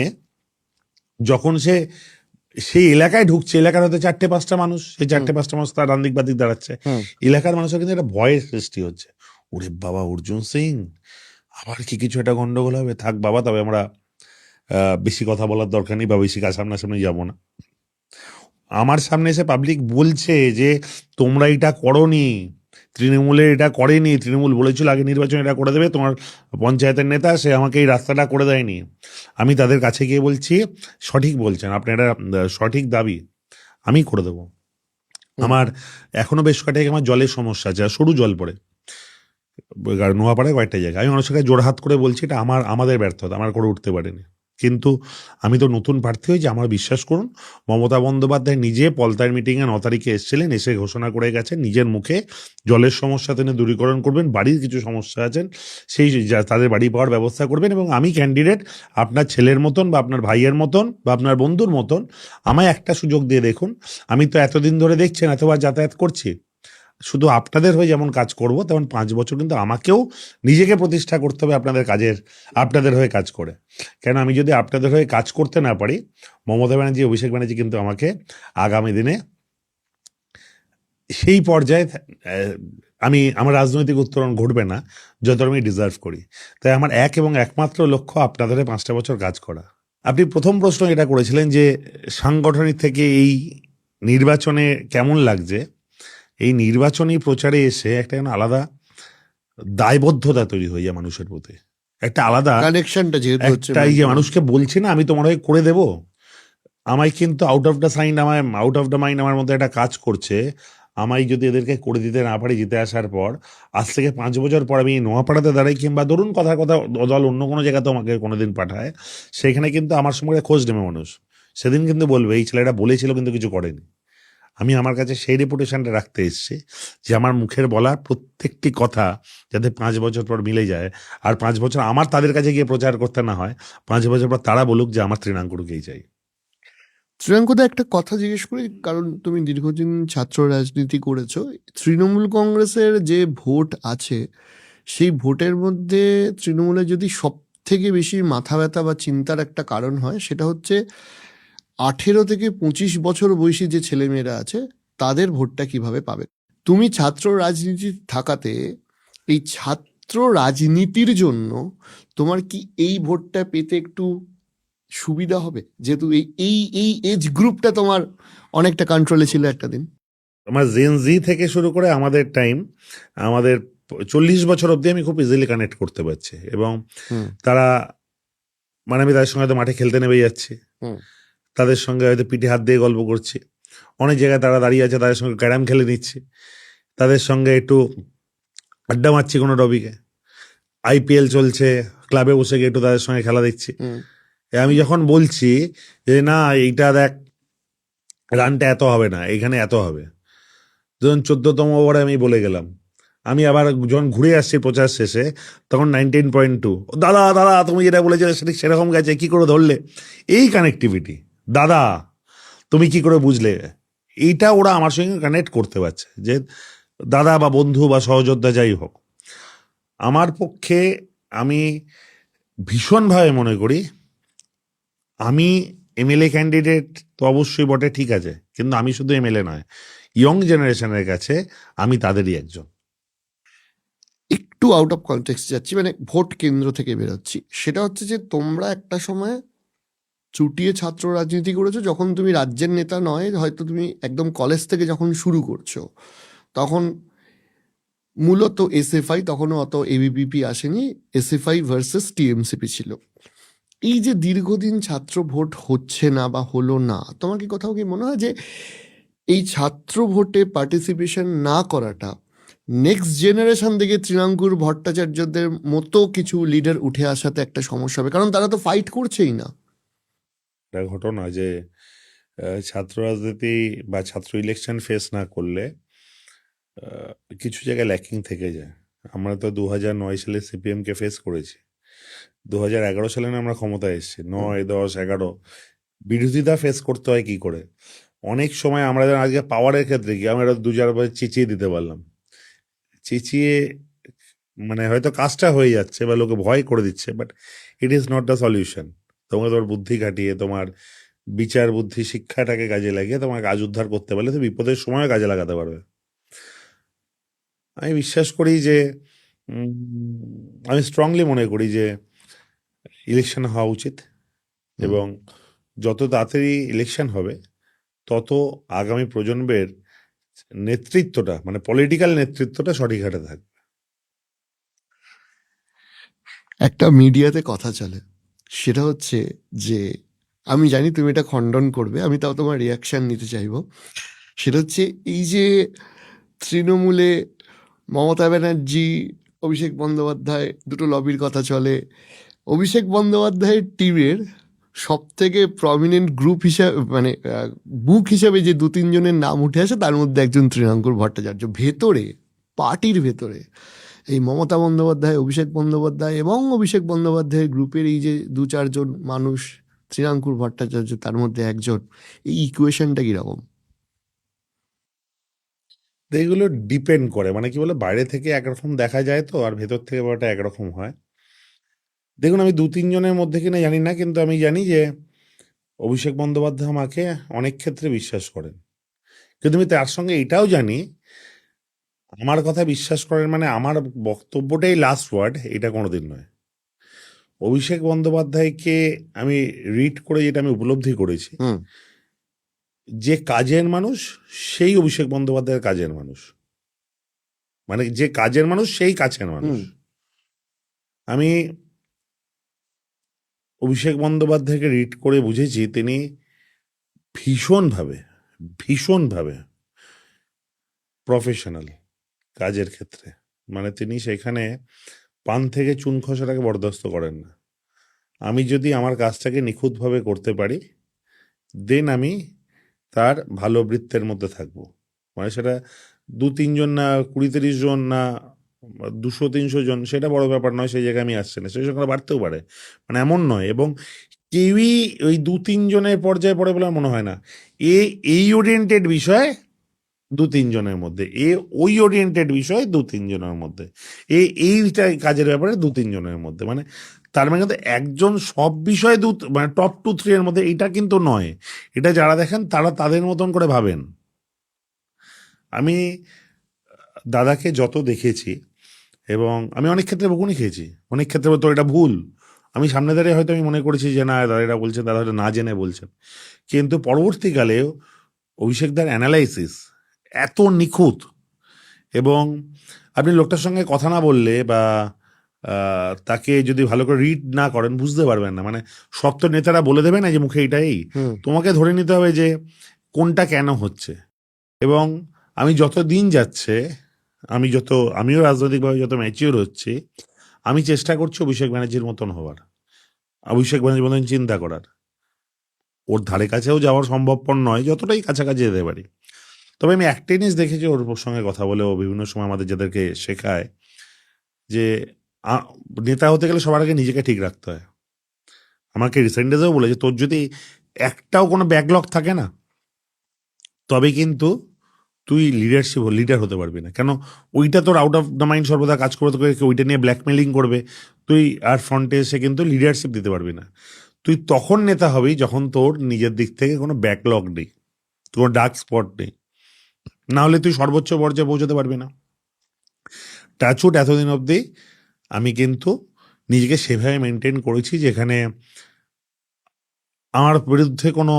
যখন সে সেই এলাকায় ঢুকছে, এলাকার হয়তো 4টে-5টা মানুষ, সেই 4টে-5টা মানুষ তার ডানদিক বাদিক দাঁড়াচ্ছে, এলাকার মানুষের কিন্তু একটা ভয়ের সৃষ্টি হচ্ছে। ওরে বাবা, অর্জুন সিং আবার কি কিছু একটা গন্ডগোল হবে, থাক বাবা, তবে আমরা বেশি কথা বলার দরকার নেই বা বেশি সামনাসামনি যাবো না। আমার সামনে এসে পাবলিক বলছে যে তোমরা এটা করনি, তৃণমূলের এটা করেনি, তৃণমূল বলেছিল আগে নির্বাচন এটা করে দেবে, তোমার পঞ্চায়েতের নেতা সে আমাকে এই রাস্তাটা করে দেয়নি। আমি তাদের কাছে গিয়ে বলছি সঠিক বলছেন, আপনার এটা সঠিক দাবি, আমি করে দেবো। আমার এখনো বেশ কয়েকটা আমার জলের সমস্যা আছে, সরু জল পড়ে নোয়াপাড়ায় কয়েকটা জায়গায়, আমি মানুষের কাছে জোড়হাত করে বলছি এটা আমাদের ব্যর্থতা, আমার করে উঠতে পারেনি। কিন্তু আমি তো নতুন প্রার্থী হয়েছি, আমার বিশ্বাস করুন মমতা বন্দ্যোপাধ্যায় নিজে পলতার মিটিংয়ে 9 তারিখে এসেছিলেন, এসে ঘোষণা করে গেছেন নিজের মুখে জলের সমস্যা তিনি দূরীকরণ করবেন, বাড়ির কিছু সমস্যা আছেন সেই তাদের বাড়ি পাওয়ার ব্যবস্থা করবেন, এবং আমি ক্যান্ডিডেট আপনার ছেলের মতন বা আপনার ভাইয়ের মতন বা আপনার বন্ধুর মতন, আমায় একটা সুযোগ দিয়ে দেখুন। আমি তো এতদিন ধরে দেখছেন এতবার যাতায়াত করছি, শুধু আপনাদের হয়ে যেমন কাজ করব তেমন 5 বছর কিন্তু আমাকেও নিজেকে প্রতিষ্ঠা করতে হবে আপনাদের হয়ে কাজ করে। কেন আমি যদি আপনাদের হয়ে কাজ করতে না পারি, মমতা ব্যানার্জি অভিষেক ব্যানার্জি কিন্তু আমাকে আগামী দিনে সেই পর্যায়ে আমার রাজনৈতিক উত্তরণ ঘটবে না যত আমি ডিজার্ভ করি। তাই আমার এক এবং একমাত্র লক্ষ্য আপনাদের হয়ে 5টা বছর কাজ করা। আপনি প্রথম প্রশ্ন এটা করেছিলেন যে সাংগঠনিক থেকে এই নির্বাচনে কেমন লাগছে। এই নির্বাচনী প্রচারে এসে একটা আলাদা দায়বদ্ধতা তৈরি হয়ে যায় মানুষের প্রতি, একটা আলাদা কানেকশনটা যেহেতু হচ্ছে একটা এই যে মানুষকে বলছি না আমি তোমার হয়ে করে দেব, আমায় কিন্তু আউট অফ দ্য মাইন্ড আমার মধ্যে একটা কাজ করছে। আমায় যদি এদেরকে করে দিতে না পারি জিতে আসার পর, আজ থেকে 5 বছর পর আমি নোয়াপাড়াতে দাঁড়াই, কিংবা ধরুন কথা দল অন্য কোনো জায়গাতে আমাকে কোনোদিন পাঠায়, সেখানে কিন্তু আমার সঙ্গে খোঁজ নেবে মানুষ, সেদিন কিন্তু বলবে এই ছেলেটা বলেছিল কিন্তু কিছু করেনি। আমি আমার কাছে সেই রেপুটেশনটা রাখতে এসেছি যে আমার মুখের বলা প্রত্যেকটি কথা যাতে 5 বছর পর মিলে যায়, আর 5 বছর আমার তাদের কাছে গিয়ে প্রচার করতে না হয়, 5 বছর পর তারা বলুক যে আমার তৃণাঙ্কুরকেই চাই। শ্রীরাঙ্কুদা, একটা কথা জিজ্ঞেস করি, কারণ তুমি দীর্ঘদিন ছাত্র রাজনীতি করেছো। তৃণমূল কংগ্রেসের যে ভোট আছে, সেই ভোটের মধ্যে তৃণমূলের যদি সব থেকে বেশি মাথা ব্যথা বা চিন্তার একটা কারণ হয়, সেটা হচ্ছে 18 থেকে 25 বছর বয়সী যে ছেলেমেয়েরা আছে তাদের ভোটটা কিভাবে পাবে। তুমি ছাত্র রাজনীতি থাকাতে এই ছাত্র রাজনীতির জন্য তোমার কি এই ভোটটা পেতে একটু সুবিধা হবে, যেহেতু এই এই এই এজ গ্রুপটা তোমার অনেকটা কন্ট্রোলে ছিল একটা দিন? আমার জেন জি থেকে শুরু করে আমাদের টাইম, আমাদের 40 বছর অবধি আমি খুব ইজিলি কানেক্ট করতে পারছি, এবং হুম তারা আমি তাদের সঙ্গে হয়তো মাঠে খেলতে নেমে যাচ্ছি, হুম তাদের সঙ্গে হয়তো পিঠে হাত দিয়ে গল্প করছি, অনেক জায়গায় তারা দাঁড়িয়ে আছে তাদের সঙ্গে ক্যারাম খেলে নিচ্ছি, তাদের সঙ্গে একটু আড্ডা মারছি কোনো টপিকে, আইপিএল চলছে ক্লাবে বসে গিয়ে একটু তাদের সঙ্গে খেলা দেখছি। হুম আমি যখন বলছি যে না এইটা দেখ রানটা এত হবে না, এখানে এত হবে, যখন 14তম ওভারে আমি বলে গেলাম, আমি আবার যখন ঘুরে আসছি প্রচার শেষে তখন 19.2, দাদা দাদা তুমি যেটা বলেছিলে সেটা সেরকম গেছে, কি করে ধরলে? এই কানেক্টিভিটি, দাদা তুমি কি করে বুঝলে, এইটা ওরা আমার সঙ্গে কানেক্ট করতে পারছে, যে দাদা বা বন্ধু বা সহযোদ্ধা যাই হোক। আমার পক্ষে আমি ভীষণভাবে মনে করি আমি এমএলএ ক্যান্ডিডেট তো অবশ্যই বটে, ঠিক আছে, কিন্তু আমি শুধু এমএলএ নয়, ইয়ং জেনারেশনের কাছে আমি তাদেরই একজন। একটু আউট অফ কনটেক্সট যাচ্ছি, মানে ভোট কেন্দ্র থেকে বেরোচ্ছি। সেটা হচ্ছে যে তোমরা একটা সময় চুটিয়ে ছাত্র রাজনীতি করেছো, যখন তুমি রাজ্যের নেতা নয়, হয়তো তুমি একদম কলেজ থেকে যখন শুরু করছো, তখন মূলত এসএফআই, তখনও অত এবিপিপি আসেনি, এসএফআই ভার্সেস টিএমসিপি ছিল। এই যে দীর্ঘদিন ছাত্র ভোট হচ্ছে না বা হলো না, তোমার কি কোথাও কি মনে হয় যে এই ছাত্র ভোটে পার্টিসিপেশন না করাটা নেক্সট জেনারেশন থেকে তৃণাঙ্কুর ভট্টাচার্যদের মতো কিছু লিডার উঠে আসাতে একটা সমস্যা হবে? কারণ তারা তো ফাইট করছেই না। একটা ঘটনা যে ছাত্র রাজনীতি বা ছাত্র ইলেকশন ফেস না করলে কিছু জায়গায় ল্যাকিং থেকে যায়। আমরা তো 2009 সালে সিপিএমকে ফেস করেছি, 2011 সালে না আমরা ক্ষমতায় এসেছি, 9, 10, 11 বিরোধিতা ফেস করতে হয় কি করে। অনেক সময় আমরা যেন আজকে পাওয়ারের ক্ষেত্রে কি আমরা 2-4 বার চিচিয়ে দিতে পারলাম, চেঁচিয়ে হয়তো কাজটা হয়ে যাচ্ছে বা লোকে ভয় করে দিচ্ছে, but it is not the solution. তোমার বুদ্ধি খাটিয়ে তোমার বিচার বুদ্ধি শিক্ষাটাকে কাজে লাগিয়ে তোমার কাজ উদ্ধার করতে পারলে তো বিপদের সময় কাজে লাগাতে পারবে। আমি বিশ্বাস করি যে আমি স্ট্রংলি মনে করি যে ইলেকশন হওয়া উচিত, এবং যত তাড়াতাড়ি ইলেকশন হবে তত আগামী প্রজন্মের নেতৃত্বটা পলিটিক্যাল নেতৃত্বটা সঠিক হাতে থাকবে। একটা মিডিয়াতে কথা চলে, সেটা হচ্ছে যে, আমি জানি তুমি এটা খণ্ডন করবে, আমি তাও তোমার রিয়াকশন নিতে চাইবো। সেটা হচ্ছে এই যে তৃণমূলে মমতা ব্যানার্জি, অভিষেক বন্দ্যোপাধ্যায়, দুটো লবির কথা চলে। অভিষেক বন্দ্যোপাধ্যায়ের টিমের সব থেকে প্রমিনেন্ট গ্রুপ হিসাবে মানে বুক হিসাবে যে দু তিনজনের নাম উঠে আসে তার মধ্যে একজন তৃণাঙ্কুর ভট্টাচার্য। ভেতরে, পার্টির ভেতরে এই মমতা বন্দ্যোপাধ্যায়, অভিষেক বন্দ্যোপাধ্যায় এবং অভিষেক বন্দ্যোপাধ্যায়ের গ্রুপের এই যে দু চারজন মানুষ, তৃণাঙ্কুর ভট্টাচার্য তার মধ্যে একজন, এই ইকুয়েশনটা কিরকম? তো এগুলো ডিপেন্ড করে, মানে কি বলে, বাইরে থেকে একরকম দেখা যায় তো, আর ভেতর থেকে ব্যাপারটা একরকম হয়। দেখুন, আমি দু তিনজনের মধ্যে কিনা জানি না, কিন্তু আমি জানি যে অভিষেক বন্দ্যোপাধ্যায় আমাকে অনেক ক্ষেত্রে বিশ্বাস করেন। কিন্তু আমি তার সঙ্গে এটাও জানি, আমার কথা বিশ্বাস করেন মানে আমার বক্তব্যটাই লাস্ট ওয়ার্ড, এটা কোনোদিন নয়। অভিষেক বন্দ্যোপাধ্যায়কে আমি রিড করে যেটা আমি উপলব্ধি করেছি, হুম। যে কাজের মানুষ সেই অভিষেক বন্দ্যোপাধ্যায়ের কাজের মানুষ, মানে যে কাজের মানুষ সেই কাছের মানুষ। হুম। আমি অভিষেক বন্দ্যোপাধ্যায়কে রিড করে বুঝেছি তিনি ভীষণভাবে ভীষণভাবে প্রফেশনাল কাজের ক্ষেত্রে। মানে তিনি সেখানে পান থেকে চুন খসাটাকে বরদাস্ত করেন না। আমি যদি আমার কাজটাকে নিখুঁতভাবে করতে পারি, দেন আমি তার ভালো বৃত্তের মধ্যে থাকবো। মানে সেটা দু তিনজন না 20-30 জন না 200-300 জন, সেটা বড় ব্যাপার নয়, সেই জায়গায় আমি আসছি না, সেই সংখ্যা বাড়তেও পারে, মানে এমন নয়। এবং কেউই ওই 2-3 জনের পর্যায়ে পড়ে বলে আমার মনে হয় না। এই ওরিয়েন্টেড বিষয় 2-3 জনের মধ্যে, ওই ওরিয়েন্টেড বিষয় 2-3 জনের মধ্যে, এইটা কাজের ব্যাপারে 2-3 জনের মধ্যে, মানে তার মানে কিন্তু একজন সব বিষয়ে মানে টপ 2-3 এর মধ্যে এটা কিন্তু নয়। এটা যারা দেখেন তারা তাদের মতন করে ভাবেন। আমি দাদাকে যত দেখেছি, এবং আমি অনেক ক্ষেত্রে বকুনি খেয়েছি, অনেক ক্ষেত্রে তো এটা ভুল, আমি সামনে দাঁড়িয়ে হয়তো আমি মনে করেছি যে না দাদা এটা বলছেন, দাদা হয়তো না জেনে বলছেন, কিন্তু পরবর্তীকালে অভিষেকদার অ্যানালাইসিস এত নিখুঁত, এবং আপনি লোকটার সঙ্গে কথা না বললে বা তাকে যদি ভালো করে রিড না করেন বুঝতে পারবেন না। মানে সব তো নেতারা বলে দেবে না যে মুখে এটাই, হুম। তোমাকে ধরে নিতে হবে যে কোনটা কেন হচ্ছে। এবং আমি যত দিন যাচ্ছে, আমিও রাজনৈতিকভাবে যত ম্যাচিওর হচ্ছি, আমি চেষ্টা করছি অভিষেক ব্যানার্জির মতন হওয়ার, অভিষেক ব্যানার্জির মতন চিন্তা করার। ওর ধারে কাছেও যাওয়ার সম্ভবপর নয়, যতটাই কাছাকাছি যেতে পারি। তবে আমি একটা জিনিস দেখেছি ওর সঙ্গে কথা বলে, ও বিভিন্ন সময় আমাদের যাদেরকে শেখায় যে নেতা হতে গেলে সবার আগে নিজেকে ঠিক রাখতে হয়। আমাকে রিসেন্ট ডেজেও বলেছে, তোর যদি একটাও কোনো ব্যাকলগ থাকে না, তবে কিন্তু তুই লিডার হতে পারবি না। কেন? ওইটা তোর আউট অফ দ্য মাইন্ড সর্বদা কাজ করবে, তোকে ওইটা নিয়ে ব্ল্যাকমেলিং করবে, তুই আর ফ্রন্টে এসে কিন্তু লিডারশিপ দিতে পারবি না। তুই তখন নেতা হবি যখন তোর নিজের দিক থেকে কোনো ব্যাকলগ নেই, কোনো ডার্ক স্পট নেই, না হলে তুই সর্বোচ্চ পর্যায়ে পৌঁছতে পারবি না। টাচউড এতদিন অবধি আমি কিন্তু নিজেকে সেভাবে মেনটেন করেছি যেখানে আমার বিরুদ্ধে কোনো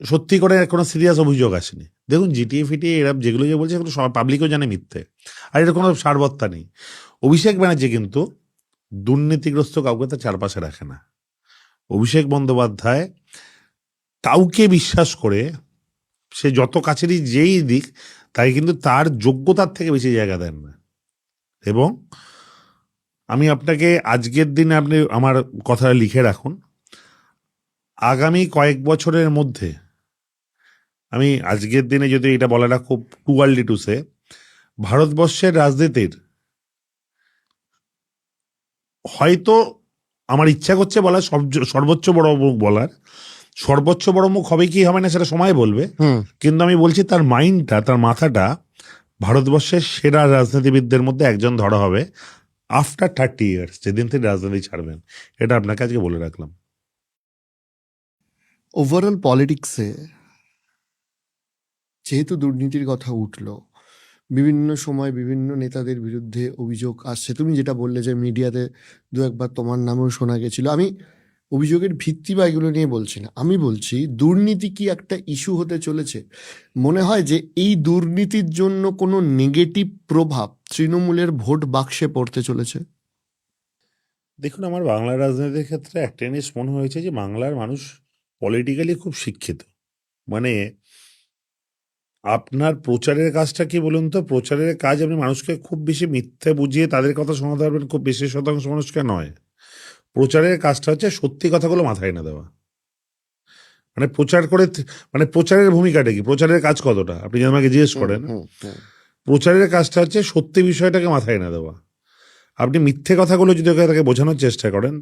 সত্যি করে কোনো সিরিয়াস অভিযোগ আসেনি। দেখুন, জিটিএ ফিটিএ এরা যেগুলো যে বলছে সেগুলো সব পাবলিকও জানে মিথ্যে, আর এটা কোনো সারবত্তা নেই। অভিষেক ব্যানার্জি কিন্তু দুর্নীতিগ্রস্ত কাউকে তার চারপাশে রাখে না। অভিষেক বন্দ্যোপাধ্যায় কাউকে বিশ্বাস করে, সে যত কাছেরই যেই দিক, তাই কিন্তু তার যোগ্যতার থেকে বেশি জায়গা দেন না। এবং আমি আপনাকে আজকের দিনে আপনি আমার কথা লিখে রাখুন, আগামী কয়েক বছরের মধ্যে, আমি আজকের দিনে যদি এটা বলাটা খুব টু আর্লি টু সে, ভারতবর্ষের রাজনীতির হয়তো, আমার ইচ্ছা করছে বলার সর্বোচ্চ বড় মুখ বলার, সর্বোচ্চ বড় মুখ হবে কি হবে না সেটা সময় বলবে, হুম। কিন্তু আমি বলছি তার মাইন্ডটা, তার মাথাটা ভারতবর্ষের সেরা রাজনীতিবিদদের মধ্যে একজন ধরা হবে আফটার 30 ইয়ার্স, যেদিন তিনি রাজনীতি ছাড়বেন। এটা আপনাকে আজকে বলে রাখলাম। ওভারঅল পলিটিক্সে যেহেতু দুর্নীতির কথা উঠলো, বিভিন্ন সময় বিভিন্ন নেতাদের বিরুদ্ধে অভিযোগ আসছে, তুমি যেটা বললে যে মিডিয়াতে দু একবার তোমার নামেও শোনা গেছিল, আমি অভিযোগের ভিত্তি বা এগুলো নিয়ে বলছি না, আমি বলছি দুর্নীতি কি একটা ইস্যু হতে চলেছে? মনে হয় যে এই দুর্নীতির জন্য কোনো নেগেটিভ প্রভাব তৃণমূলের ভোট বাক্সে পড়তে চলেছে? দেখুন, আমার বাংলার রাজনীতির ক্ষেত্রে একটা জিনিস মনে হয়েছে যে বাংলার মানুষ পলিটিক্যালি খুব শিক্ষিত। মানে আপনার প্রচারের কাজটা কি বলুন তো, প্রচারের কাজ আপনি মানুষকে খুব বেশি মিথ্যে বুঝিয়ে তাদের কথা শোনাতে পারবেন খুব বেশি শতাংশ মানুষকে নয়। প্রচারের কাজটা হচ্ছে সত্যি কথাগুলো মাথায় এনে দেওয়া। মানে প্রচার করে, মানে প্রচারের ভূমিকাটা কি, প্রচারের কাজ কতটা, আপনি যদি আমাকে জিজ্ঞেস হুম করেন, হুম হুম প্রচারের কাজটা হচ্ছে সত্যি বিষয়টাকে মাথায় এনে দেওয়া। আপনি মিথ্যে কথাগুলো যদি ওকে তাকে বোঝানোর চেষ্টা করেন,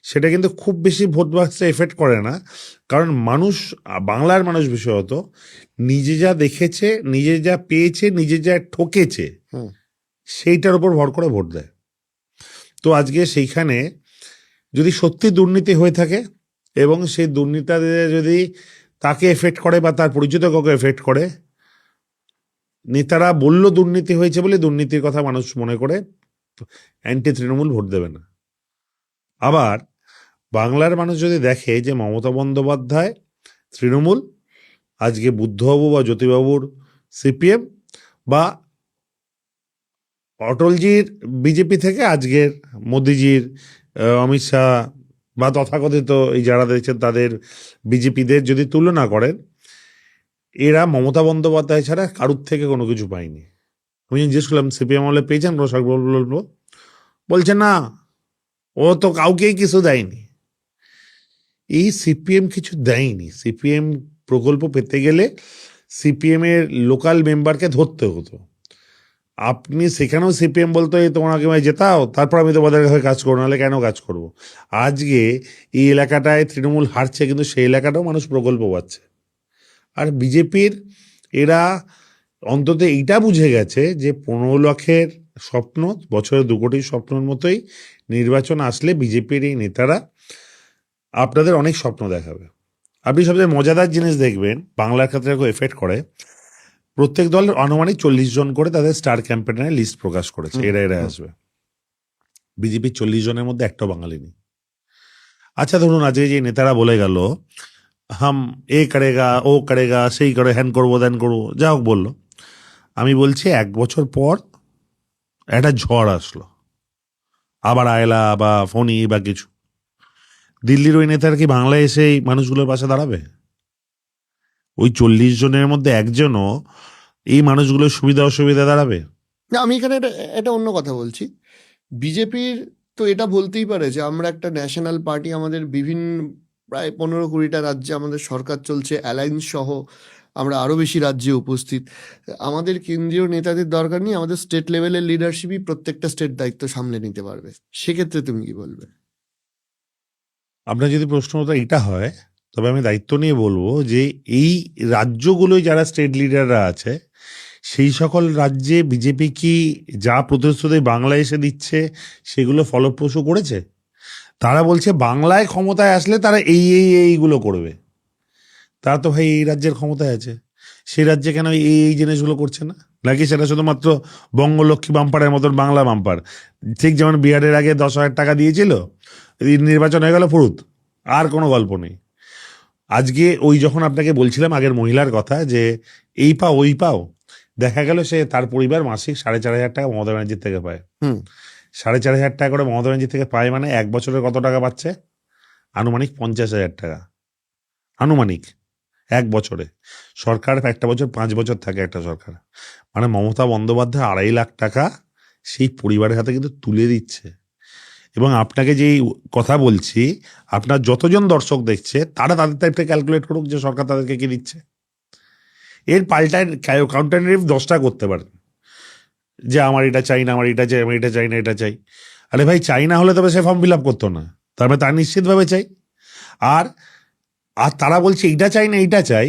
সেটা কিন্তু খুব বেশি ভোট বাক্সে এফেক্ট করে না। কারণ মানুষ, বাংলার মানুষ বিশেষত, নিজে যা দেখেছে, নিজে যা পেয়েছে, নিজে যা ঠকেছে, হুম সেইটার উপর ভর করে ভোট দেয়। তো আজকে সেইখানে যদি সত্যি দুর্নীতি হয়ে থাকে এবং সেই দুর্নীতিতে যদি তাকে এফেক্ট করে বা তার পরিচিত কাউকে এফেক্ট করে, নেতারা বলল দুর্নীতি হয়েছে বলে দুর্নীতির কথা মানুষ মনে করে অ্যান্টি তৃণমূল ভোট দেবে না। আবার বাংলার মানুষ যদি দেখে যে মমতা বন্দ্যোপাধ্যায় তৃণমূল, আজকে বুদ্ধবাবু বা জ্যোতিবাবুর সিপিএম, বা অটলজির বিজেপি থেকে আজকের মোদিজির অমিত শাহ বা তথাকথিত এই যারা দেখছেন তাদের বিজেপিদের যদি তুলনা করেন, এরা মমতা বন্দ্যোপাধ্যায় ছাড়া কারুর থেকে কোনো কিছু পায়নি। আমি জিজ্ঞেস করলাম সিপিএম আমলে পেয়েছেন কোনো প্রকল্প? বলছে না, ও তো কাউকেই কিছু দেয়নি। এই সিপিএম কিছু দেয়নি। সিপিএম প্রকল্প পেতে গেলে সিপিএম এর লোকাল মেম্বারকে ধরতে হতো। আপনি সেখানেও সিপিএম বলতো এই তোমরা আগে আমায় জেতাও, তারপর আমি তোমাদের হয়ে কাজ করবো, নাহলে কেন কাজ করব। আজকে এই এলাকাটায় তৃণমূল হারছে, কিন্তু সেই এলাকাটাও মানুষ প্রকল্প পাচ্ছে। আর বিজেপির এরা অন্তত এইটা বুঝে গেছে যে 15 লাখের স্বপ্ন, বছরে 2 কোটির স্বপ্নের মতোই নির্বাচন আসলে বিজেপির এই নেতারা আপনাদের অনেক স্বপ্ন দেখাবে। আপনি সবচেয়ে মজাদার জিনিস দেখবেন, বাংলার ক্ষেত্রে এফেক্ট করে, প্রত্যেক দল আনুমানিক 40 জন করে তাদের স্টার ক্যাম্পেইনের লিস্ট প্রকাশ করেছে, হুম এরা হুম আসবে। বিজেপির 40 জনের মধ্যে একটাও বাঙালি নেই। আচ্ছা ধরুন আজকে যে নেতারা বলে গেল হাম এ করেগা, ও করেগা, সেই করে, হ্যান করবো দেন করবো, যা হোক বললো, আমি বলছি 1 বছর পর একটা ঝড় আসলো, আবার আয়লা বা ফণি বা কিছু, দিল্লির ওই নেতারা কি বাংলায় এসে এই মানুষগুলোর পাশে দাঁড়াবে? ওই 40 জনের মধ্যে একজনও এই মানুষগুলোর সুবিধা অসুবিধা দাঁড়াবে? না, আমি এখানে এটা অন্য কথা বলছি। বিজেপির তো এটা বলতেই পারে যে আমরা একটা ন্যাশনাল পার্টি, আমাদের বিভিন্ন প্রায় 15-20টা রাজ্যে আমাদের সরকার চলছে, অ্যালায়েন্স সহ আমরা আরো বেশি রাজ্যে উপস্থিত। আমাদের কেন্দ্রীয় নেতাদের দরকার নেই, আমাদের স্টেট লেভেলের লিডারশিপই প্রত্যেকটা স্টেট দায়িত্ব সামলে নিতে পারবে। সেক্ষেত্রে তুমি কি বলবে? আপনার যদি প্রশ্নটা এটা হয়, তবে আমি দায়িত্ব নিয়ে বলবো যে এই রাজ্যগুলোয় যারা স্টেট লিডাররা আছে, সেই সকল রাজ্যে বিজেপি কি যা প্রতিশ্রুতি বাংলায় এসে দিচ্ছে সেগুলো ফলপ্রসূ করেছে? তারা বলছে বাংলায় ক্ষমতায় আসলে তারা এইগুলো করবে। তারা তো ভাই এই রাজ্যের ক্ষমতায় আছে, সেই রাজ্যে কেন এই জিনিসগুলো করছে না? নাকি সেটা শুধুমাত্র বঙ্গলক্ষ্মী বাম্পারের মতন বাংলা বাম্পার, ঠিক যেমন বিহারের আগে 10,000 টাকা দিয়েছিল, এই নির্বাচন হয়ে গেল ফুরুত, আর কোনো গল্প নেই। আজকে ওই যখন আপনাকে বলছিলাম আগের মহিলার কথা যে এই পাও ওই পাও, দেখা গেল সে তার পরিবার মাসিক 4,500 টাকা মমতা ব্যানার্জির থেকে পায়। হুম 4,500 টাকা করে মমতা ব্যানার্জি থেকে পায়, মানে 1 বছরে কত টাকা পাচ্ছে? আনুমানিক 50,000 টাকা। আনুমানিক 1 বছরে। সরকার একটা বছর 5 বছর থাকে একটা সরকার, মানে মমতা বন্দ্যোপাধ্যায় 2.5 লাখ টাকা সেই পরিবারের হাতে কিন্তু তুলে দিচ্ছে। এবং আপনাকে যেই কথা বলছি, আপনার যতজন দর্শক দেখছে তারা তাদের টাইপটা ক্যালকুলেট করুক যে সরকার তাদেরকে কি দিচ্ছে। এর পাল্টায় কাউন্টারনেটিভ 10টা করতে পারেন, যে আমার এটা চাই না, আমার এটা চাই, আমার এটা চাই না, এটা চাই। আরে ভাই, চাই না হলে তবে সে ফর্ম ফিল আপ করতো না, তার মানে তার নিশ্চিতভাবে চাই। আর আর তারা বলছে এইটা চাই না এইটা চাই,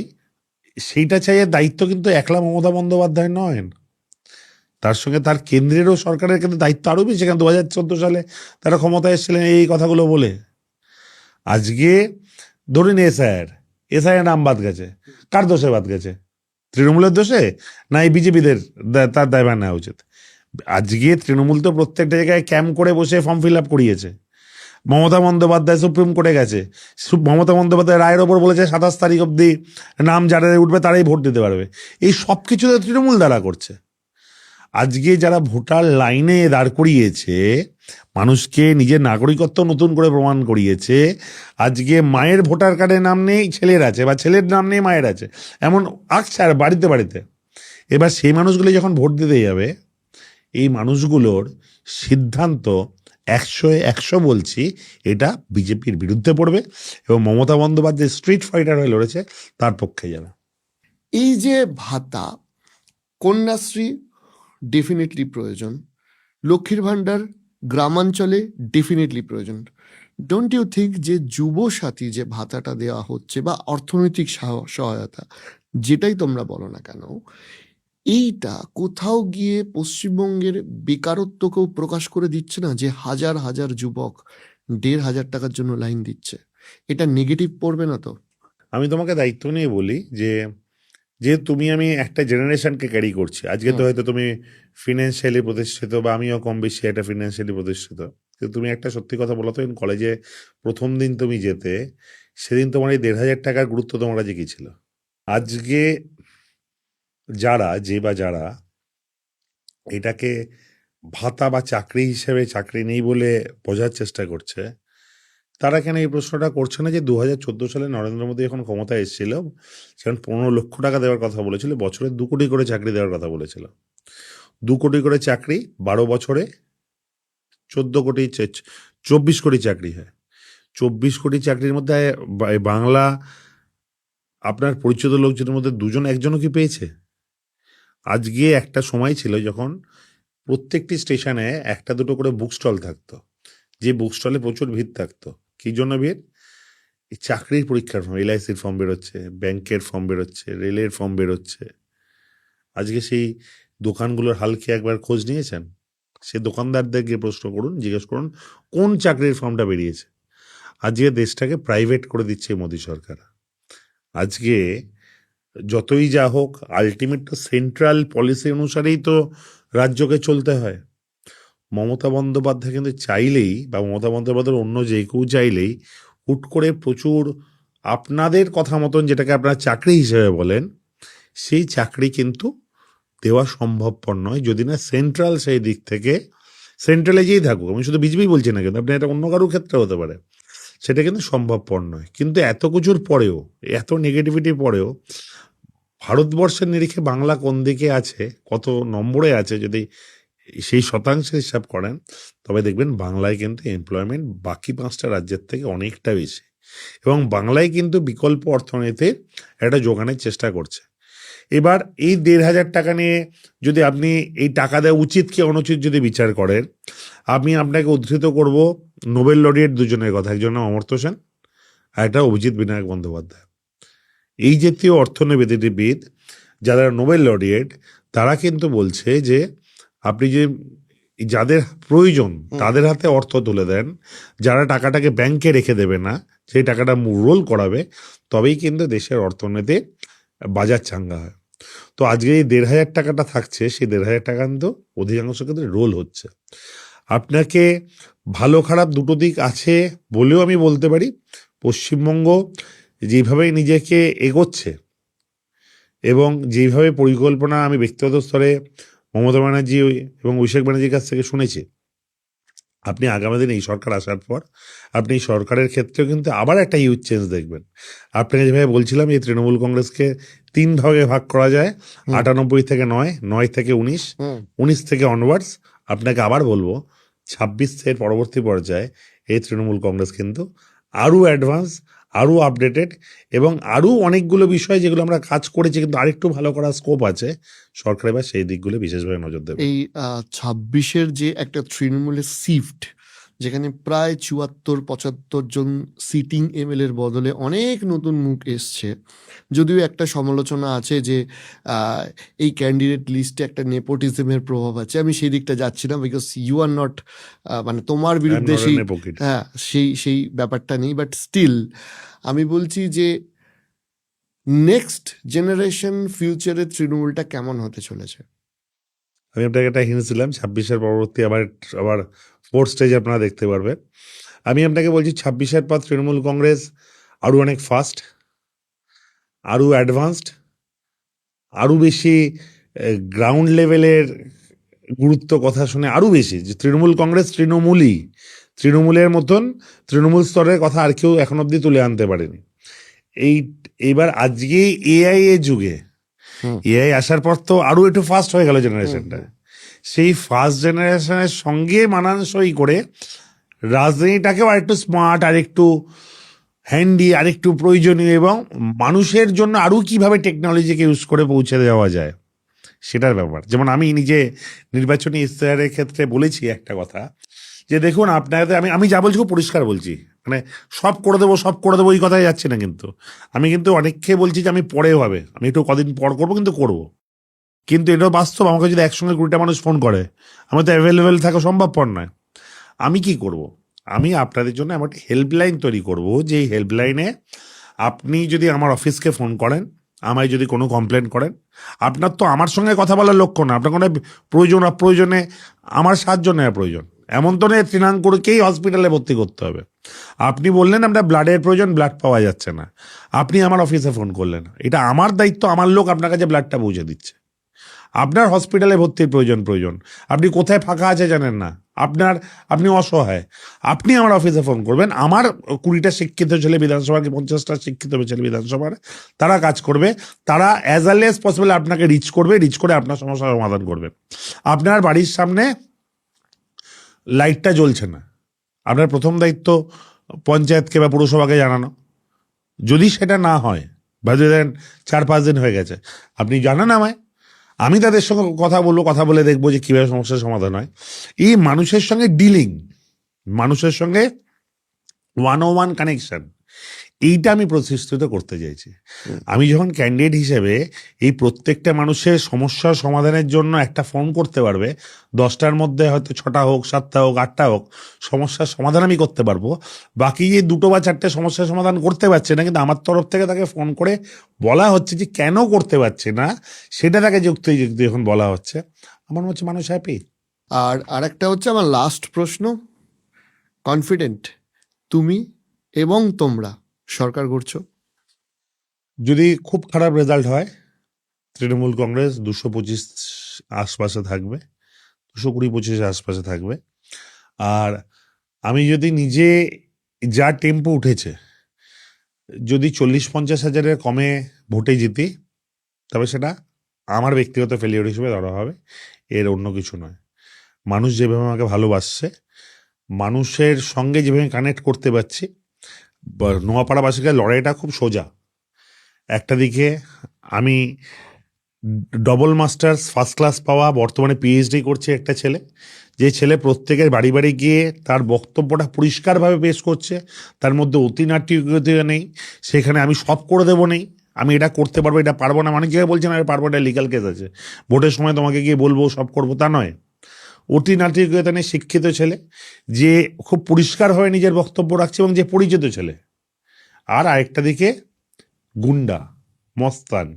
সেইটা চাই এর দায়িত্ব কিন্তু একলা মমতা বন্দ্যোপাধ্যায় নয়, তার সঙ্গে তার কেন্দ্রেরও সরকারের কিন্তু দায়িত্ব আরও বেশি। কারণ 2014 সালে তারা ক্ষমতায় এসেছিলেন এই কথাগুলো বলে। আজকে ধরুন এসআইয়ের নাম বাদ গেছে, কার দোষে বাদ গেছে? তৃণমূলের দোষে, না এই বিজেপিদের তার দায়ভার নেওয়া উচিত? আজকে তৃণমূল তো প্রত্যেকটা জায়গায় ক্যাম্প করে বসে ফর্ম ফিল আপ করিয়েছে। মমতা বন্দ্যোপাধ্যায় সুপ্রিম কোর্টে গেছে, মমতা বন্দ্যোপাধ্যায় রায়ের ওপর বলেছে 27 তারিখ অব্দি নাম যারা উঠবে তারাই ভোট দিতে পারবে। এই সব কিছু তো তৃণমূল দ্বারা করছে। আজকে যারা ভোটার লাইনে দাঁড় করিয়েছে, মানুষকে নিজের নাগরিকত্ব নতুন করে প্রমাণ করিয়েছে, আজকে মায়ের ভোটার কার্ডে নাম নেই, ছেলের আছে, বা ছেলের নাম নেই মায়ের আছে, এমন আসছে আর বাড়িতে বাড়িতে। এবার সেই মানুষগুলো যখন ভোট দিতে যাবে, এই মানুষগুলোর সিদ্ধান্ত 100 বলছি, এটা বিজেপির বিরুদ্ধে পড়বে এবং মমতা বন্দ্যোপাধ্যায় স্ট্রিট ফাইটার হয়ে লড়েছে, তার পক্ষে যাবে। এই যে ভাতা, কন্যাশ্রী ডেফিনেটলি প্রয়োজন, লক্ষ্মীর ভাণ্ডার গ্রামাঞ্চলে ডেফিনেটলি প্রয়োজন। ডোন্ট ইউ থিঙ্ক যে যুব সাথী যে ভাতাটা দেওয়া হচ্ছে বা অর্থনৈতিক সহায়তা, যেটাই তোমরা বলো না কেন, এইটা কোথাও গিয়ে পশ্চিমবঙ্গের বেকারত্বকেও প্রকাশ করে দিচ্ছে না? যে হাজার হাজার যুবক 1,500 টাকার জন্য লাইন দিচ্ছে, এটা নেগেটিভ পড়বে না তো? আমি তোমাকে দায়িত্ব নিয়ে বলি যে আমি একটা জেনারেশনকে ক্যারি করছি। আজকে তো হুম। হয়তো তুমি ফিনান্সিয়ালি প্রতিষ্ঠিত, বা আমিও কম বেশি একটা ফিনান্সিয়ালি প্রতিষ্ঠিত, কিন্তু তুমি একটা সত্যি কথা বলো তো, কলেজে প্রথম দিন তুমি যেতে, সেদিন তোমার এই 1,500 টাকার গুরুত্ব তোমার কাছে কি ছিল? আজকে যারা এটাকে ভাতা বা চাকরি হিসেবে, চাকরি নেই বলে বোঝার চেষ্টা করছে, তারা কেন এই প্রশ্নটা করছে না যে 2014 সালে নরেন্দ্র মোদী যখন ক্ষমতায় এসেছিল, সেখানে 15 লক্ষ টাকা দেওয়ার কথা বলেছিল, বছরে 2 কোটি করে চাকরি দেওয়ার কথা বলেছিল। 2 কোটি করে চাকরি 12 বছরে 24 কোটি চাকরি হয়। 24 কোটি চাকরির মধ্যে বাংলা আপনার পরিচিত লোকজনের মধ্যে 2-1জনও কি পেয়েছে? আজকে একটা সময় ছিল যখন প্রত্যেকটি স্টেশনে 1-2 করে বুক স্টল থাকতো, যে বুক স্টলে প্রচুর ভিড় থাকতো। কি জন্য ভিড়? এই চাকরির পরীক্ষার ফর্ম, এলআইসির ফর্ম বেরোচ্ছে, ব্যাংকের ফর্ম বেরোচ্ছে, রেলের ফর্ম বেরোচ্ছে। আজকে সেই দোকানগুলোর হাল কি একবার খোঁজ নিয়েছেন? সে দোকানদারদের গিয়ে প্রশ্ন করুন, জিজ্ঞেস করুন কোন চাকরির ফর্মটা বেরিয়েছে। আজকে দেশটাকে প্রাইভেট করে দিচ্ছে মোদী সরকার। আজকে যতই যা হোক, আলটিমেট তো সেন্ট্রাল পলিসি অনুসারেই তো রাজ্যকে চলতে হয়। মমতা বন্দ্যোপাধ্যায় কিন্তু চাইলেই, বা মমতা বন্দ্যোপাধ্যায়ের অন্য যে কেউ চাইলেই, হুট করে প্রচুর আপনাদের কথা মতন, যেটাকে আপনারা চাকরি হিসেবে বলেন, সেই চাকরি কিন্তু দেওয়া সম্ভবপর নয়, যদি না সেন্ট্রাল সেই দিক থেকে, সেন্ট্রালে যেই থাকুক, আমি শুধু বিজেপি বলছি না, কিন্তু আপনি এটা অন্য কারোর ক্ষেত্রে হতে পারে, সেটা কিন্তু সম্ভবপর নয়। কিন্তু এত কিছুর পরেও, এত নেগেটিভিটির পরেও, ভারতবর্ষের নিরিখে বাংলা কোন দিকে আছে, কত নম্বরে আছে, যদি সেই শতাংশের হিসাব করেন, তবে দেখবেন বাংলায় কিন্তু এমপ্লয়মেন্ট বাকি 5টা রাজ্যের থেকে অনেকটা বেশি, এবং বাংলায় কিন্তু বিকল্প অর্থনীতির একটা যোগানের চেষ্টা করছে। এবার এই 1,500 টাকা নিয়ে যদি আপনি এই টাকা দেওয়া উচিত কি অনুচিত যদি বিচার করেন, আমি আপনাকে উদ্ধৃত করব নোবেল লরিয়েট দুজনের কথা, একজন নাম অমর্ত্য সেন, আর একটা অভিজিৎ বিনায়ক বন্দ্যোপাধ্যায়। এই জাতীয় অর্থনীতিবিদ যারা নোবেল লরিয়েট, তারা কিন্তু বলছে যে আপনি যে যাদের প্রয়োজন তাদের হাতে অর্থ তুলে দেন, যারা টাকাটাকে ব্যাংকে রেখে দেবে না, সেই টাকাটা রোল করাবে, তবেই কিন্তু দেশের অর্থনীতি বাজার চাঙ্গা হয়। তো আজকে এই 1,500 টাকাটা থাকছে, সেই 1,500 টাকা কিন্তু অধিকাংশ ক্ষেত্রে রোল হচ্ছে। আপনাকে ভালো খারাপ দুটো দিক আছে বলেও আমি বলতে পারি, পশ্চিমবঙ্গ যেভাবে নিজেকে এগোচ্ছে এবং যেইভাবে পরিকল্পনা আমি ব্যক্তিগত স্তরে মমতা ব্যানার্জি এবং অভিষেক ব্যানার্জির কাছ থেকে শুনেছি, আপনি আগামী দিনে এই সরকার আসার পর আপনি এই সরকারের ক্ষেত্রেও কিন্তু আবার একটা হিউজ চেঞ্জ দেখবেন। আপনাকে যেভাবে বলছিলাম, এই তৃণমূল কংগ্রেসকে 3 ভাগে ভাগ করা যায়, 98 থেকে 9, 9 থেকে 19, 19 থেকে অনওয়ার্ডস। আপনাকে আবার বলবো, 26-এর পরবর্তী পর্যায়ে এই তৃণমূল কংগ্রেস কিন্তু আরও অ্যাডভান্স, আরও আপডেটেড, এবং আরও অনেকগুলো বিষয় যেগুলো আমরা কাজ করেছি কিন্তু আরেকটু ভালো করার স্কোপ আছে, সরকার এবার সেই দিকগুলো বিশেষভাবে নজর দেবে। এই 26-এর যে একটা তৃণমূলের শিফট, যেখানে প্রায় 74-75 জন সিটিং এমএলএর বদলে অনেক নতুন মুখ এসছে, যদিও একটা সমালোচনা আছে যে এই ক্যান্ডিডেট লিস্টে একটা নেপোটিজমের প্রভাব আছে। আমি সেই দিকটা যাচ্ছি না, বিকজ ইউ আর নট, মানে তোমার বিরুদ্ধে সেই, হ্যাঁ, সেই ব্যাপারটা নেই, বাট স্টিল আমি বলছি যে নেক্সট জেনারেশন ফিউচারে তৃণমূলটা কেমন হতে চলেছে। আমি আপনাকে একটা হিন্টস দিলাম, 26-এর পরবর্তী আবার 4th স্টেজ আপনারা দেখতে পারবেন। আমি আপনাকে বলছি 26-এর পর তৃণমূল কংগ্রেস আরও অনেক ফাস্ট, আরও অ্যাডভান্সড, আরও বেশি গ্রাউন্ড লেভেলের গুরুত্ব কথা শুনে আরও বেশি, যে তৃণমূল কংগ্রেস তৃণমূলের মতন তৃণমূল স্তরের কথা আর কেউ এখন অবধি তুলে আনতে পারেনি। এইবার আজকে এআই এর যুগে, এআই আসার পর তো আরও একটু ফাস্ট হয়ে গেল জেনারেশনটা। সেই ফার্স্ট জেনারেশনের সঙ্গে মানানসই করে রাজধানীটাকেও আরেকটু স্মার্ট, আরেকটু হ্যান্ডি, আরেকটু প্রয়োজনীয় এবং মানুষের জন্য আরও কিভাবে টেকনোলজিকে ইউজ করে পৌঁছে দেওয়া যায় সেটার ব্যাপার। যেমন আমি নিজে নির্বাচনী ইশতেহারের ক্ষেত্রে বলেছি একটা কথা, যে দেখুন আপনাদের আমি যা বলছি খুব পরিষ্কার বলছি, মানে সব করে দেবো এই কথাই যাচ্ছে না, আমি কিন্তু অনেককে বলছি যে আমি পরেও হবে, আমি একটু কদিন পর করবো, কিন্তু করবো। কিন্তু এটাও বাস্তব, আমাকে যদি একসঙ্গে 20টা মানুষ ফোন করে, আমার তো অ্যাভেলেবেল থাকা সম্ভবপর নয়। আমি কি করব? আমি আপনাদের জন্য এমন একটা হেল্পলাইন তৈরি করব, যে হেল্পলাইনে আপনি যদি আমার অফিসকে ফোন করেন, আমায় যদি কোনো কমপ্লেন করেন, আপনার তো আমার সঙ্গে কথা বলার লক্ষ্য না, আপনার কোনো প্রয়োজন অপ্রয়োজনে আমার সাহায্য নেওয়া প্রয়োজন, এমন তো নেই তৃণাঙ্কুরকেই হসপিটালে ভর্তি করতে হবে। আপনি বললেন আপনার ব্লাডের প্রয়োজন, ব্লাড পাওয়া যাচ্ছে না, আপনি আমার অফিসে ফোন করলেন, এটা আমার দায়িত্ব, আমার লোক আপনার কাছে ব্লাডটা পৌঁছে দিচ্ছে। আপনার হসপিটালে ভর্তির প্রয়োজন, আপনি কোথায় ফাঁকা আছে জানেন না, আপনি অসহায়, আপনি আমার অফিসে ফোন করবেন, আমার 20টা শিক্ষিত ছেলে বিধানসভার, 50টা শিক্ষিত ছেলে বিধানসভার, তারা কাজ করবে, তারা অ্যাজ আর্লি অ্যাজ পসিবল আপনাকে রিচ করে আপনার সমস্যার সমাধান করবে। আপনার বাড়ির সামনে লাইটটা জ্বলছে না, আপনার প্রথম দায়িত্ব পঞ্চায়েতকে বা পুরসভাকে জানানো। যদি সেটা না হয়, বা যদি দেখেন 4-5 দিন হয়ে গেছে, আপনি জানান আমায়, আমি তাদের সঙ্গে কথা বলে দেখবো যে কীভাবে সমস্যার সমাধান হয়। এই মানুষের সঙ্গে ডিলিং, মানুষের সঙ্গে 101 কানেকশন, এইটা আমি প্রতিষ্ঠিত করতে চাইছি। আমি যখন ক্যান্ডিডেট হিসেবে এই প্রত্যেকটা মানুষের সমস্যার সমাধানের জন্য একটা ফোন করতে পারবে, 10টার মধ্যে হয়তো 6টা হোক, 7টা হোক, 8টা হোক, সমস্যার সমাধান আমি করতে পারবো। বাকি যে 2টো বা 4টে সমস্যার সমাধান করতে পারছে না, কিন্তু আমার তরফ থেকে তাকে ফোন করে বলা হচ্ছে যে কেন করতে পারছে না, সেটা তাকে যুক্তি যখন বলা হচ্ছে, আমার মনে হচ্ছে মানুষ হ্যাপি। আর আরেকটা হচ্ছে আমার লাস্ট প্রশ্ন, কনফিডেন্ট তুমি এবং তোমরা সরকার করছো? যদি খুব খারাপ রেজাল্ট হয়, তৃণমূল কংগ্রেস 225 আশপাশে থাকবে, 220-25 আশপাশে থাকবে। আর আমি যদি নিজে, যা টেম্পো উঠেছে, যদি 40-50 হাজারের কমে ভোটে জিতি, তবে সেটা আমার ব্যক্তিগত ফেলিওর হিসেবে ধরা হবে, এর অন্য কিছু নয়। মানুষ যেভাবে আমাকে ভালোবাসছে, মানুষের সঙ্গে যেভাবে কানেক্ট করতে পারছি, নোয়াপাড়াবাসীকে লড়াইটা খুব সোজা। একটা দিকে আমি ডবল মাস্টার্স ফার্স্ট ক্লাস পাওয়া, বর্তমানে পিএইচডি করছে একটা ছেলে, যে ছেলে প্রত্যেকের বাড়ি বাড়ি গিয়ে তার বক্তব্যটা পরিষ্কারভাবে পেশ করছে, তার মধ্যে অতি নাটকীয়তা নেই, সেখানে আমি সব করে দেবো নেই, আমি এটা করতে পারবো, এটা পারবো না, মানে যেভাবে বলছেন আমি পারবো, এটা লিগাল কেস আছে, ভোটের সময় তোমাকে গিয়ে বলবো সব করবো, তা নয়। অতি নাটকীয়তা নেই, শিক্ষিত ছেলে, যে খুব পরিষ্কারভাবে নিজের বক্তব্য রাখছে এবং যে পরিচিত ছেলে। আর আরেকটা দিকে গুন্ডা মস্তান,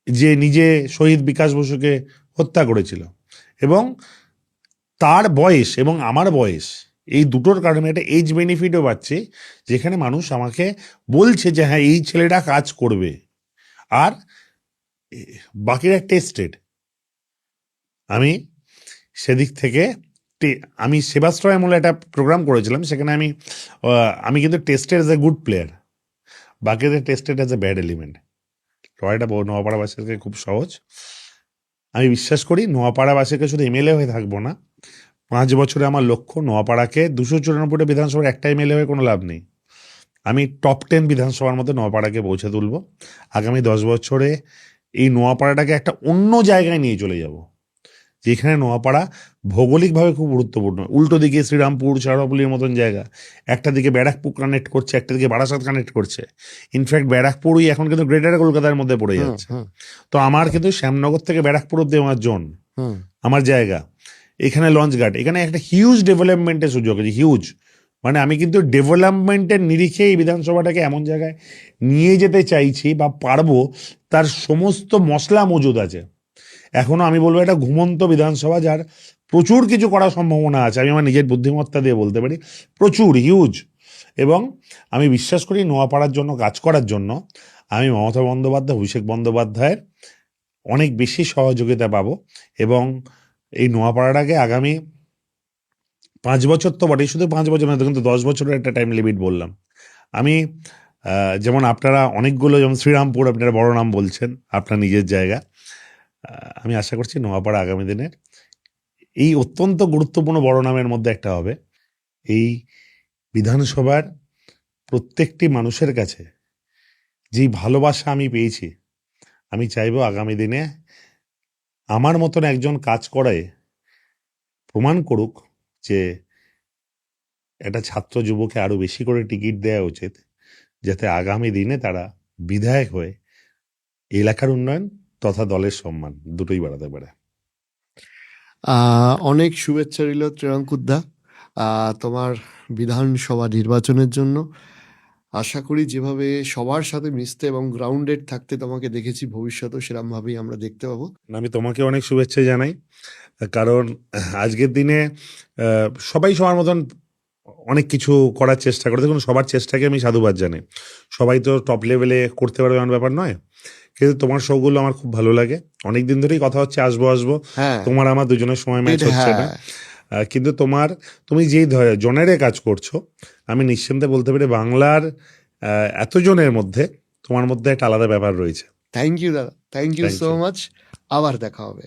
যে নিজে শহীদ বিকাশ বসুকে হত্যা করেছিল, এবং তার বয়স এবং আমার বয়স, এই দুটোর কারণে একটা এজ বেনিফিটও পাচ্ছি, যেখানে মানুষ আমাকে বলছে যে হ্যাঁ এই ছেলেটা কাজ করবে। আর বাকিরা টেস্টেড। আমি সেদিক থেকে আমি সেবাশ্রয় আমলে একটা প্রোগ্রাম করেছিলাম, সেখানে আমি কিন্তু tested as a good player, বাকিদের tested as a bad element. লড়াইটা নোয়াপাড়াবাসীকে খুব সহজ। আমি বিশ্বাস করি নোয়াপাড়াবাসীকে শুধু এমএলএ হয়ে থাকবো না, 5 বছরে আমার লক্ষ্য নোয়াপাড়াকে 294টা বিধানসভার একটা এমএলএ হয়ে কোনো লাভ নেই, আমি টপ 10 বিধানসভার মধ্যে নোয়াপাড়াকে পৌঁছে তুলব। আগামী 10 বছরে এই নোয়াপাড়াটাকে একটা অন্য জায়গায় নিয়ে চলে যাব, যেখানে নোয়াপাড়া ভৌগোলিকভাবে খুব গুরুত্বপূর্ণ। উল্টো দিকে শ্রীরামপুর, শাহরাপুলির মতন জায়গা, একটা দিকে ব্যারাকপুর কানেক্ট করছে, একটা দিকে বারাসাত কানেক্ট করছে, ইনফ্যাক্ট ব্যারাকপুরই এখন কিন্তু গ্রেটার কলকাতার মধ্যে পড়ে যাচ্ছে। তো আমার কিন্তু শ্যামনগর থেকে ব্যারাকপুর অব্দি আমার জোন, আমার জায়গা, এখানে লঞ্চ ঘাট, এখানে একটা হিউজ ডেভেলপমেন্টের সুযোগ আছে, হিউজ। মানে আমি কিন্তু ডেভেলপমেন্টের নিরিখে এই বিধানসভাটাকে এমন জায়গায় নিয়ে যেতে চাইছি বা পারবো, তার সমস্ত মশলা মজুদ আছে। এখনো আমি বলবো এটা ঘুমন্ত বিধানসভা, যার প্রচুর কিছু করার সম্ভাবনা আছে, আমি আমার নিজের বুদ্ধিমত্তা দিয়ে বলতে পারি, প্রচুর, হিউজ। এবং আমি বিশ্বাস করি নোয়াপাড়ার জন্য কাজ করার জন্য আমি মমতা বন্দ্যোপাধ্যায়, অভিষেক বন্দ্যোপাধ্যায়ের অনেক বেশি সহযোগিতা পাবো। এবং এই নোয়াপাড়াটাকে আগামী 5 বছর তো বটেই, শুধু 5 বছর না, কিন্তু 10 বছরের একটা টাইম লিমিট বললাম আমি। যেমন আপনারা অনেকগুলো, যেমন শ্রীরামপুর আপনারা বড় নাম বলছেন, আপনার নিজের জায়গা, আমি আশা করছি নোয়াপাড়া আগামী দিনে এই অত্যন্ত গুরুত্বপূর্ণ বড় নামের মধ্যে একটা হবে। এই বিধানসভার প্রত্যেকটি মানুষের কাছে যেই ভালোবাসা আমি পেয়েছি, আমি চাইবো আগামী দিনে আমার মতন একজন কাজ করে প্রমাণ করুক যে একটা ছাত্র যুবকে আরো বেশি করে টিকিট দেওয়া উচিত, যাতে আগামী দিনে তারা বিধায়ক হয়ে এলাকার উন্নয়ন তথা দলের সম্মান দুটোই বাড়াতে পারে। অনেক শুভেচ্ছা রইল ত্রিয়াঙ্কুরদা তোমার বিধানসভা নির্বাচনের জন্য। আশা করি যেভাবে সবার সাথে মিশতে এবং গ্রাউন্ডেড থাকতে তোমাকে দেখেছি, ভবিষ্যতেও সেরকমভাবেই আমরা দেখতে পাবো। আমি তোমাকে অনেক শুভেচ্ছা জানাই, কারণ আজকের দিনে সবাই সবার মতন অনেক কিছু করার চেষ্টা করে। দেখুন, সবার চেষ্টাকে আমি সাধুবাদ জানাই। সবাই তো টপ লেভেলে করতে পারবে এমন ব্যাপার নয়, কিন্তু তোমার শোগুলো আমার খুব ভালো লাগে। অনেক দিন ধরেই কথা হচ্ছে আসবো আসবো, হ্যাঁ, তোমার আমার দুজনের সময় ম্যাচ হচ্ছে না। হ্যাঁ, কিন্তু তুমি যেই জনেরে কাজ করছো, আমি নিশ্চিন্তে বলতে পারি বাংলার এতজনের মধ্যে তোমার মধ্যে একটা আলাদা ব্যাপার রয়েছে। থ্যাংক ইউ দাদা, thank you Thank so you. Much. আবার দেখা হবে।